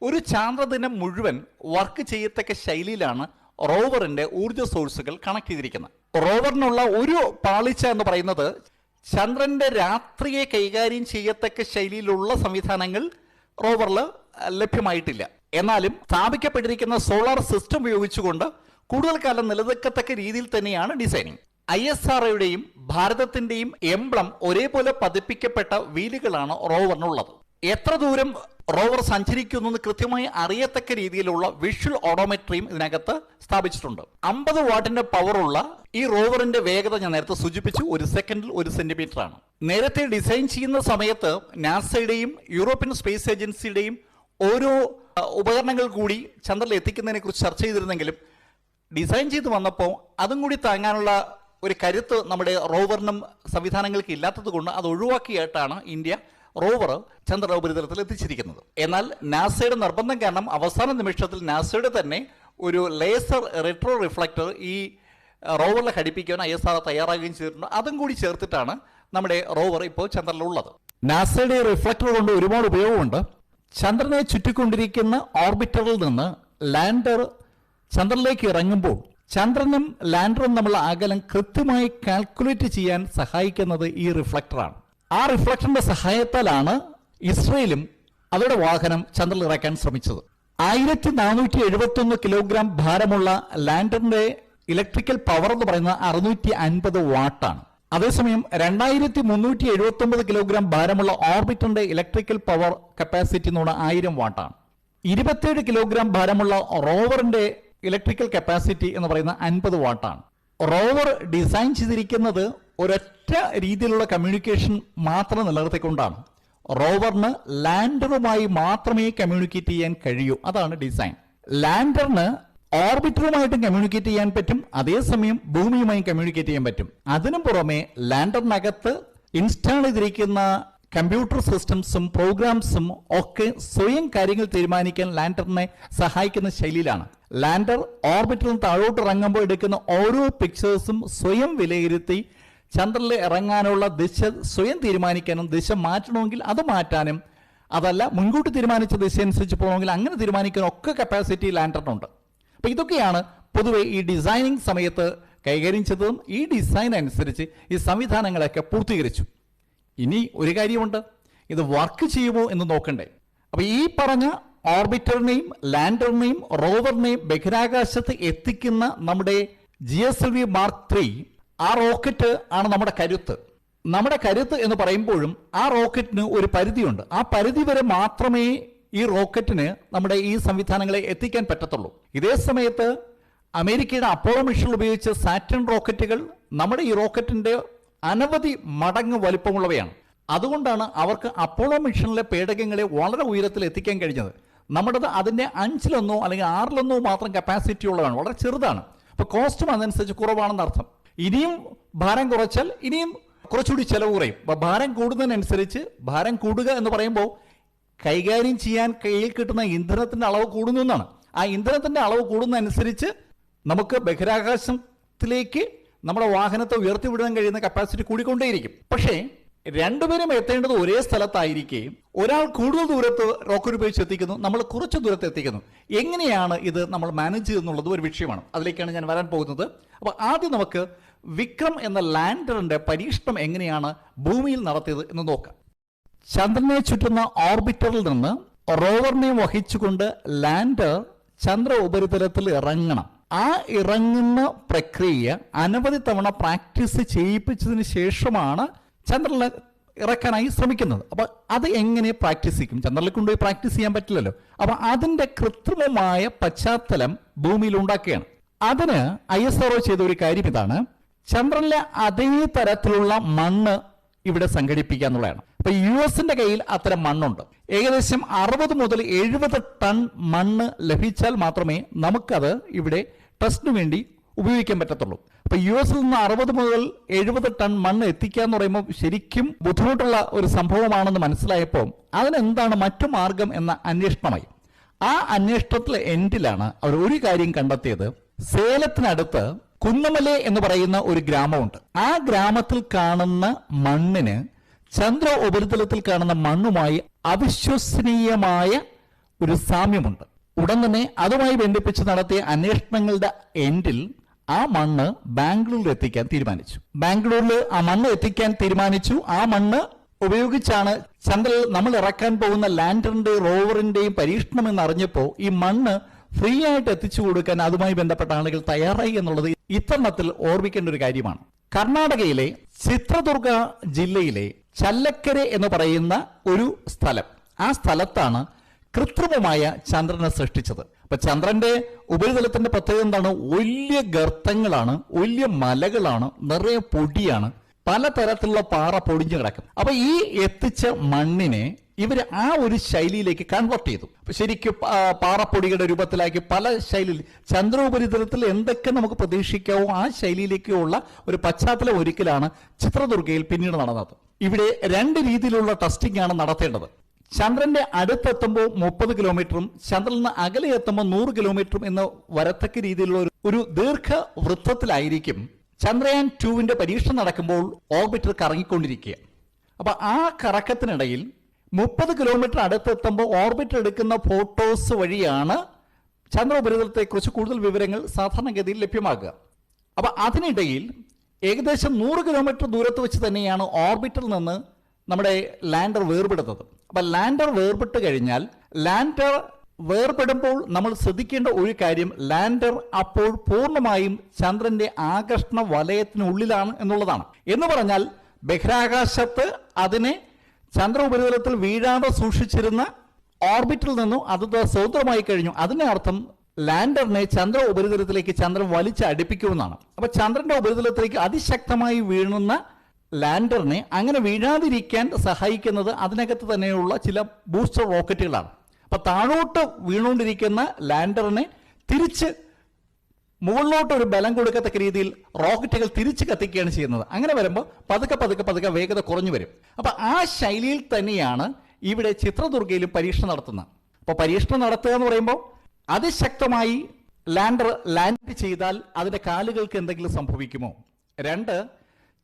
ഒരു ചാന്ദ്രദിനം മുഴുവൻ വർക്ക് ചെയ്യത്തക്ക ശൈലിയിലാണ് റോവറിന്റെ ഊർജ്ജ സോഴ്സുകൾ കണക്ട് ചെയ്തിരിക്കുന്നത്. റോവറിനുള്ള ഒരു പാളിച്ച എന്ന് പറയുന്നത് ചന്ദ്രന്റെ രാത്രിയെ കൈകാര്യം ചെയ്യത്തക്ക ശൈലിയിലുള്ള സംവിധാനങ്ങൾ റോവറിൽ ലഭ്യമായിട്ടില്ല. എന്നാലും സ്ഥാപിക്കപ്പെട്ടിരിക്കുന്ന സോളാർ സിസ്റ്റം ഉപയോഗിച്ചുകൊണ്ട് കൂടുതൽ കാലം നിലനിൽക്കത്തക്ക രീതിയിൽ തന്നെയാണ് ഡിസൈനിങ്. ISROയുടെയും ഭാരതത്തിന്റെയും എംബ്ലം ഒരേപോലെ പതിപ്പിക്കപ്പെട്ട വീലുകളാണ് റോവറിനുള്ളത്. എത്ര ദൂരം റോവർ സഞ്ചരിക്കുന്നു എന്ന് കൃത്യമായി അറിയത്തക്ക രീതിയിലുള്ള വിഷ്വൽ ഓഡോമെട്രിയും ഇതിനകത്ത് സ്ഥാപിച്ചിട്ടുണ്ട്. 50 വാട്ടിന്റെ പവറുള്ള ഈ റോവറിന്റെ വേഗത ഞാൻ നേരത്തെ സൂചിപ്പിച്ചു, 1 സെക്കൻഡിൽ 1 സെന്റിമീറ്റർ ആണ്. നേരത്തെ ഡിസൈൻ ചെയ്യുന്ന സമയത്ത് നാസയുടെയും യൂറോപ്യൻ സ്പേസ് ഏജൻസിയുടെയും ഓരോ ഉപകരണങ്ങൾ കൂടി ചന്ദ്രനിൽ എത്തിക്കുന്നതിനെ കുറിച്ച് ചർച്ച ചെയ്തിരുന്നെങ്കിലും ഡിസൈൻ ചെയ്ത് വന്നപ്പോൾ അതും കൂടി താങ്ങാനുള്ള ഒരു കരുത്ത് നമ്മുടെ റോവറിനും സംവിധാനങ്ങൾക്ക് ഇല്ലാത്തത് കൊണ്ട് അത് ഒഴിവാക്കിയായിട്ടാണ് ഇന്ത്യ റോവർ ചന്ദ്ര ഉപരിതലത്തിൽ എത്തിച്ചിരിക്കുന്നത്. എന്നാൽ നാസയുടെ നിർബന്ധം കാരണം അവസാന നിമിഷത്തിൽ നാസയുടെ തന്നെ ഒരു ലേസർ റെട്രോ റിഫ്ലക്ടർ ഈ റോവറിൽ ഘടിപ്പിക്കാൻ ISRO തയ്യാറാകുകയും ചെയ്തിട്ടുണ്ട്. അതും കൂടി ചേർത്തിട്ടാണ് നമ്മുടെ റോവർ ഇപ്പോൾ ചന്ദ്രനിലുള്ളത്. നാസയുടെ റിഫ്ലക്ടർ കൊണ്ട് ഒരുപാട് ഉപയോഗമുണ്ട്. ചന്ദ്രനെ ചുറ്റിക്കൊണ്ടിരിക്കുന്ന ഓർബിറ്ററിൽ നിന്ന് ലാൻഡർ ചന്ദ്രനിലേക്ക് ഇറങ്ങുമ്പോൾ ചന്ദ്രനും ലാൻഡറും തമ്മിലുള്ള അകലം കൃത്യമായി കാൽക്കുലേറ്റ് ചെയ്യാൻ സഹായിക്കുന്നത് ഈ റിഫ്ലക്ടറാണ്. ആ റിഫ്ലക്ടറിന്റെ സഹായത്താലാണ് ഇസ്രയേലും അവരുടെ വാഹനം ചന്ദ്രനിൽ ഇറക്കാൻ ശ്രമിച്ചത്. 1471 കിലോഗ്രാം ഭാരമുള്ള ലാൻഡറിന്റെ ഇലക്ട്രിക്കൽ പവർ എന്ന് പറയുന്നത് 650 വാട്ടാണ്. അതേസമയം 2379 കിലോഗ്രാം ഭാരമുള്ള ഓർബിറ്ററിന്റെ ഇലക്ട്രിക്കൽ പവർ കപ്പാസിറ്റി എന്ന് പറഞ്ഞാൽ 1000 വാട്ടാണ്. 27 കിലോഗ്രാം ഭാരമുള്ള റോവറിന്റെ ഇലക്ട്രിക്കൽ കപ്പാസിറ്റി എന്ന് പറയുന്നത് 50 വാട്ടാണ്. റോവർ ഡിസൈൻ ചെയ്തിരിക്കുന്നത് ഒരൊറ്റ രീതിയിലുള്ള കമ്മ്യൂണിക്കേഷൻ മാത്രം നിലനിർത്തിക്കൊണ്ടാണ്. റോവറിന് ലാൻഡറുമായി മാത്രമേ കമ്മ്യൂണിക്കേറ്റ് ചെയ്യാൻ കഴിയൂ. അതാണ് ഡിസൈൻ. ലാൻഡറിന് ഓർബിറ്ററുമായിട്ടും കമ്മ്യൂണിക്കേറ്റ് ചെയ്യാൻ പറ്റും, അതേസമയം ഭൂമിയുമായും കമ്മ്യൂണിക്കേറ്റ് ചെയ്യാൻ പറ്റും. അതിനു പുറമെ ലാൻഡറിനകത്ത് ഇൻസ്റ്റാൾ ചെയ്തിരിക്കുന്ന കമ്പ്യൂട്ടർ സിസ്റ്റംസും പ്രോഗ്രാംസും ഒക്കെ സ്വയം കാര്യങ്ങൾ തീരുമാനിക്കാൻ ലാൻഡറിനെ സഹായിക്കുന്ന ശൈലിയിലാണ്. ലാൻഡർ ഓർബിറ്ററിൽ നിന്ന് താഴോട്ട് ഇറങ്ങുമ്പോൾ എടുക്കുന്ന ഓരോ പിക്ചേഴ്സും സ്വയം വിലയിരുത്തി ചന്ദ്രനിൽ ഇറങ്ങാനുള്ള ദിശ സ്വയം തീരുമാനിക്കാനും ദിശ മാറ്റണമെങ്കിൽ അത് മാറ്റാനും അതല്ല മുൻകൂട്ടി തീരുമാനിച്ച ദിശ അനുസരിച്ച് പോകണമെങ്കിൽ അങ്ങനെ തീരുമാനിക്കാനും ഒക്കെ കപ്പാസിറ്റി ലാൻഡറിനുണ്ട്. അപ്പോൾ ഇതൊക്കെയാണ് പൊതുവെ ഈ ഡിസൈനിങ് സമയത്ത് കൈകാര്യം ചെയ്തതും ഈ ഡിസൈൻ അനുസരിച്ച് ഈ സംവിധാനങ്ങളൊക്കെ പൂർത്തീകരിച്ചു. ഇനി ഒരു കാര്യമുണ്ട്, ഇത് വർക്ക് ചെയ്യുമോ എന്ന് നോക്കണ്ടേ. അപ്പോൾ ഈ പറഞ്ഞ ഓർബിറ്ററിനെയും ലാൻഡറിനെയും റോവറിനെയും ബഹിരാകാശത്ത് എത്തിക്കുന്ന നമ്മുടെ GSLV Mark 3 ആ റോക്കറ്റ് ആണ് നമ്മുടെ കരുത്ത്. നമ്മുടെ കരുത്ത് എന്ന് പറയുമ്പോഴും ആ റോക്കറ്റിന് ഒരു പരിധിയുണ്ട്. ആ പരിധി വരെ മാത്രമേ ഈ റോക്കറ്റിന് നമ്മുടെ ഈ സംവിധാനങ്ങളെ എത്തിക്കാൻ പറ്റത്തുള്ളൂ. ഇതേ സമയത്ത് അമേരിക്കയുടെ അപ്പോളോ മിഷൻ ഉപയോഗിച്ച സാറ്റേൺ റോക്കറ്റുകൾ നമ്മുടെ ഈ റോക്കറ്റിന്റെ അനവധി മടങ്ങ് വലിപ്പമുള്ളവയാണ്. അതുകൊണ്ടാണ് അവർക്ക് അപ്പോളോ മിഷനിലെ പേടകങ്ങളെ വളരെ ഉയരത്തിൽ എത്തിക്കാൻ കഴിഞ്ഞത്. നമ്മുടേത് അതിൻ്റെ 5-1 അല്ലെങ്കിൽ 6-1 മാത്രം കപ്പാസിറ്റി ഉള്ളതാണ്, വളരെ ചെറുതാണ്. അപ്പോൾ കോസ്റ്റും അതനുസരിച്ച് കുറവാണെന്ന് അർത്ഥം. ഇനിയും ഭാരം കുറച്ചാൽ ഇനിയും കുറച്ചുകൂടി ചെലവ് കുറയും. അപ്പോൾ ഭാരം കൂടുന്നതിനനുസരിച്ച്, ഭാരം കൂടുക എന്ന് പറയുമ്പോൾ കൈകാര്യം ചെയ്യാൻ കയ്യിൽ കിട്ടുന്ന ഇന്ധനത്തിൻ്റെ അളവ് കൂടുന്നു എന്നാണ്. ആ ഇന്ധനത്തിൻ്റെ അളവ് കൂടുന്നതനുസരിച്ച് നമുക്ക് ബഹിരാകാശത്തിലേക്ക് നമ്മുടെ വാഹനത്തെ ഉയർത്തിവിടാൻ കഴിയുന്ന കപ്പാസിറ്റി കൂടിക്കൊണ്ടേയിരിക്കും. പക്ഷേ രണ്ടുപേരും എത്തേണ്ടത് ഒരേ സ്ഥലത്തായിരിക്കെ ഒരാൾ കൂടുതൽ ദൂരത്ത് റോക്കറ്റ് ഉപയോഗിച്ച് എത്തിക്കുന്നു, നമ്മൾ കുറച്ച് ദൂരത്ത് എത്തിക്കുന്നു. എങ്ങനെയാണ് ഇത് നമ്മൾ മാനേജ് ചെയ്യുന്നുള്ളത് ഒരു വിഷയമാണ്. അതിലേക്കാണ് ഞാൻ വരാൻ പോകുന്നത്. അപ്പോൾ ആദ്യം നമുക്ക് വിക്രം എന്ന ലാൻഡറിന്റെ പരീക്ഷണം എങ്ങനെയാണ് ഭൂമിയിൽ നടത്തിയത് എന്ന് നോക്കാം. ചന്ദ്രനെ ചുറ്റുന്ന ഓർബിറ്ററിൽ നിന്ന് റോവറിനെ വഹിച്ചുകൊണ്ട് ലാൻഡർ ചന്ദ്ര ഉപരിതലത്തിൽ ഇറങ്ങണം. ആ ഇറങ്ങുന്ന പ്രക്രിയ അനവധി തവണ പ്രാക്ടീസ് ചെയ്യിപ്പിച്ചതിന് ശേഷമാണ് ചന്ദ്രനിൽ ഇറക്കാനായി ശ്രമിക്കുന്നത്. അപ്പൊ അത് എങ്ങനെ പ്രാക്ടീസ് ചെയ്യും? ചന്ദ്രനിൽ കൊണ്ടുപോയി പ്രാക്ടീസ് ചെയ്യാൻ പറ്റില്ലല്ലോ. അപ്പൊ അതിന്റെ കൃത്രിമമായ പശ്ചാത്തലം ഭൂമിയിൽ ഉണ്ടാക്കുകയാണ്. അതിന് ISRO ചെയ്ത ഒരു കാര്യം ഇതാണ്: ചന്ദ്രനിലെ അതേ തരത്തിലുള്ള മണ്ണ് ഇവിടെ സംഘടിപ്പിക്കുക എന്നുള്ളതാണ്. അപ്പൊ US കയ്യിൽ അത്തരം മണ്ണുണ്ട്. ഏകദേശം 60 മുതൽ 70 ടൺ മണ്ണ് ലഭിച്ചാൽ മാത്രമേ നമുക്കത് ഇവിടെ ടെസ്റ്റിന് വേണ്ടി ഉപയോഗിക്കാൻ പറ്റത്തുള്ളൂ. അപ്പൊ US നിന്ന് 60 മുതൽ 70 ടൺ മണ്ണ് എത്തിക്കുക എന്ന് പറയുമ്പോൾ ശരിക്കും ബുദ്ധിമുട്ടുള്ള ഒരു സംഭവമാണെന്ന് മനസ്സിലായപ്പോൾ അതിനെന്താണ് മറ്റു മാർഗം എന്ന അന്വേഷണമായി. ആ അന്വേഷണത്തിലെ എൻഡിലാണ് അവർ ഒരു കാര്യം കണ്ടെത്തിയത്. സേലത്തിനടുത്ത് കുന്നമല എന്ന് പറയുന്ന ഒരു ഗ്രാമമുണ്ട്. ആ ഗ്രാമത്തിൽ കാണുന്ന മണ്ണിന് ചന്ദ്ര ഉപരിതലത്തിൽ കാണുന്ന മണ്ണുമായി അവിശ്വസനീയമായ ഒരു സാമ്യമുണ്ട്. ഉടൻ തന്നെ അതുമായി ബന്ധിപ്പിച്ച് നടത്തിയ അന്വേഷണങ്ങളുടെ എൻഡിൽ ആ മണ്ണ് ബാംഗ്ലൂരിൽ എത്തിക്കാൻ തീരുമാനിച്ചു. ബാംഗ്ലൂരിൽ ആ മണ്ണ് എത്തിക്കാൻ തീരുമാനിച്ചു. ആ മണ്ണ് ഉപയോഗിച്ചാണ് ചന്ദ്രനിൽ നമ്മൾ ഇറക്കാൻ പോകുന്ന ലാൻഡറിന്റെയും റോവറിന്റെയും പരീക്ഷണം എന്ന് അറിഞ്ഞപ്പോൾ ഈ മണ്ണ് ഫ്രീ ആയിട്ട് എത്തിച്ചു കൊടുക്കാൻ അതുമായി ബന്ധപ്പെട്ട ആളുകൾ തയ്യാറായി എന്നുള്ളത് ഇത്തരണത്തിൽ ഓർമ്മിക്കേണ്ട ഒരു കാര്യമാണ്. കർണാടകയിലെ ചിത്രദുർഗ ജില്ലയിലെ ചല്ലക്കരെ എന്ന് പറയുന്ന ഒരു സ്ഥലം, ആ സ്ഥലത്താണ് കൃത്രിമമായ ചന്ദ്രനെ സൃഷ്ടിച്ചത്. അപ്പൊ ചന്ദ്രന്റെ ഉപരിതലത്തിന്റെ പ്രത്യേകത എന്താണ്? വലിയ ഗർത്തങ്ങളാണ്, വലിയ മലകളാണ്, നിറയെ പൊടിയാണ്, പലതരത്തിലുള്ള പാറ പൊടിഞ്ഞു കിടക്കും. അപ്പൊ ഈ എത്തിച്ച മണ്ണിനെ ഇവർ ആ ഒരു ശൈലിയിലേക്ക് കൺവേർട്ട് ചെയ്തു. ശരിക്കും പാറപ്പൊടികളുടെ രൂപത്തിലാക്കി പല ശൈലിയിൽ ചന്ദ്രോപരിതലത്തിൽ എന്തൊക്കെ നമുക്ക് പ്രതീക്ഷിക്കാവോ ആ ശൈലിയിലേക്കുള്ള ഒരു പശ്ചാത്തലം ഒരുക്കലാണ് ചിത്രദുർഗയിൽ പിന്നീട് നടന്നത്. ഇവിടെ 2 രീതിയിലുള്ള ടെസ്റ്റിംഗ് ആണ് നടത്തേണ്ടത്. ചന്ദ്രന്റെ അടുത്തെത്തുമ്പോൾ 30 കിലോമീറ്ററും ചന്ദ്രനിൽ നിന്ന് അകലെ എത്തുമ്പോൾ 100 കിലോമീറ്ററും എന്ന് വരത്തക്ക രീതിയിലുള്ള ഒരു ദീർഘവൃത്തത്തിലായിരിക്കും ചന്ദ്രയാൻ 2വിന്റെ പരീക്ഷണം നടക്കുമ്പോൾ ഓർബിറ്റർ കറങ്ങിക്കൊണ്ടിരിക്കുക. അപ്പൊ ആ കറക്കത്തിനിടയിൽ 30 കിലോമീറ്റർ അടുത്തെത്തുമ്പോൾ ഓർബിറ്റർ എടുക്കുന്ന ഫോട്ടോസ് വഴിയാണ് ചന്ദ്ര ഉപരിതലത്തെക്കുറിച്ച് കൂടുതൽ വിവരങ്ങൾ സാധാരണഗതിയിൽ ലഭ്യമാകുക. അപ്പൊ അതിനിടയിൽ ഏകദേശം 100 കിലോമീറ്റർ ദൂരത്ത് വെച്ച് തന്നെയാണ് ഓർബിറ്ററിൽ നിന്ന് നമ്മുടെ ലാൻഡർ വേർപെടുന്നത്. അപ്പൊ ലാൻഡർ വേർപെട്ട് കഴിഞ്ഞാൽ ലാൻഡർ വേർപെടുമ്പോൾ നമ്മൾ ശ്രദ്ധിക്കേണ്ട ഒരു കാര്യം, ലാൻഡർ അപ്പോൾ പൂർണ്ണമായും ചന്ദ്രന്റെ ആകർഷണ വലയത്തിനുള്ളിലാണ് എന്നുള്ളതാണ്. എന്ന് പറഞ്ഞാൽ ബഹിരാകാശത്ത് അതിനെ ചന്ദ്ര ഉപരിതലത്തിൽ വീഴാതെ സൂക്ഷിച്ചിരുന്ന ഓർബിറ്റിൽ നിന്നും അത് സ്വതന്ത്രമായി കഴിഞ്ഞു. അതിന്റെ അർത്ഥം ലാൻഡറിനെ ചന്ദ്ര ഉപരിതലത്തിലേക്ക് ചന്ദ്രൻ വലിച്ച് അടുപ്പിക്കുമെന്നാണ്. അപ്പൊ ചന്ദ്രന്റെ ഉപരിതലത്തിലേക്ക് അതിശക്തമായി വീഴുന്ന ലാൻഡറിനെ അങ്ങനെ വീഴാതിരിക്കാൻ സഹായിക്കുന്നത് അതിനകത്ത് തന്നെയുള്ള ചില ബൂസ്റ്റർ റോക്കറ്റുകളാണ്. അപ്പൊ താഴോട്ട് വീണുകൊണ്ടിരിക്കുന്ന ലാൻഡറിനെ തിരിച്ച് മുകളിലോട്ട് ഒരു ബലം കൊടുക്കത്തക്ക രീതിയിൽ റോക്കറ്റുകൾ തിരിച്ച് കത്തിക്കുകയാണ് ചെയ്യുന്നത്. അങ്ങനെ വരുമ്പോൾ പതുക്കെ വേഗത കുറഞ്ഞു വരും. അപ്പൊ ആ ശൈലിയിൽ തന്നെയാണ് ഇവിടെ ചിത്രദുർഗയിലും പരീക്ഷണം നടത്തുന്നത്. അപ്പൊ പരീക്ഷണം നടത്തുക എന്ന് പറയുമ്പോൾ അതിശക്തമായി ലാൻഡർ ലാൻഡ് ചെയ്താൽ അതിന്റെ കാലുകൾക്ക് എന്തെങ്കിലും സംഭവിക്കുമോ? 2,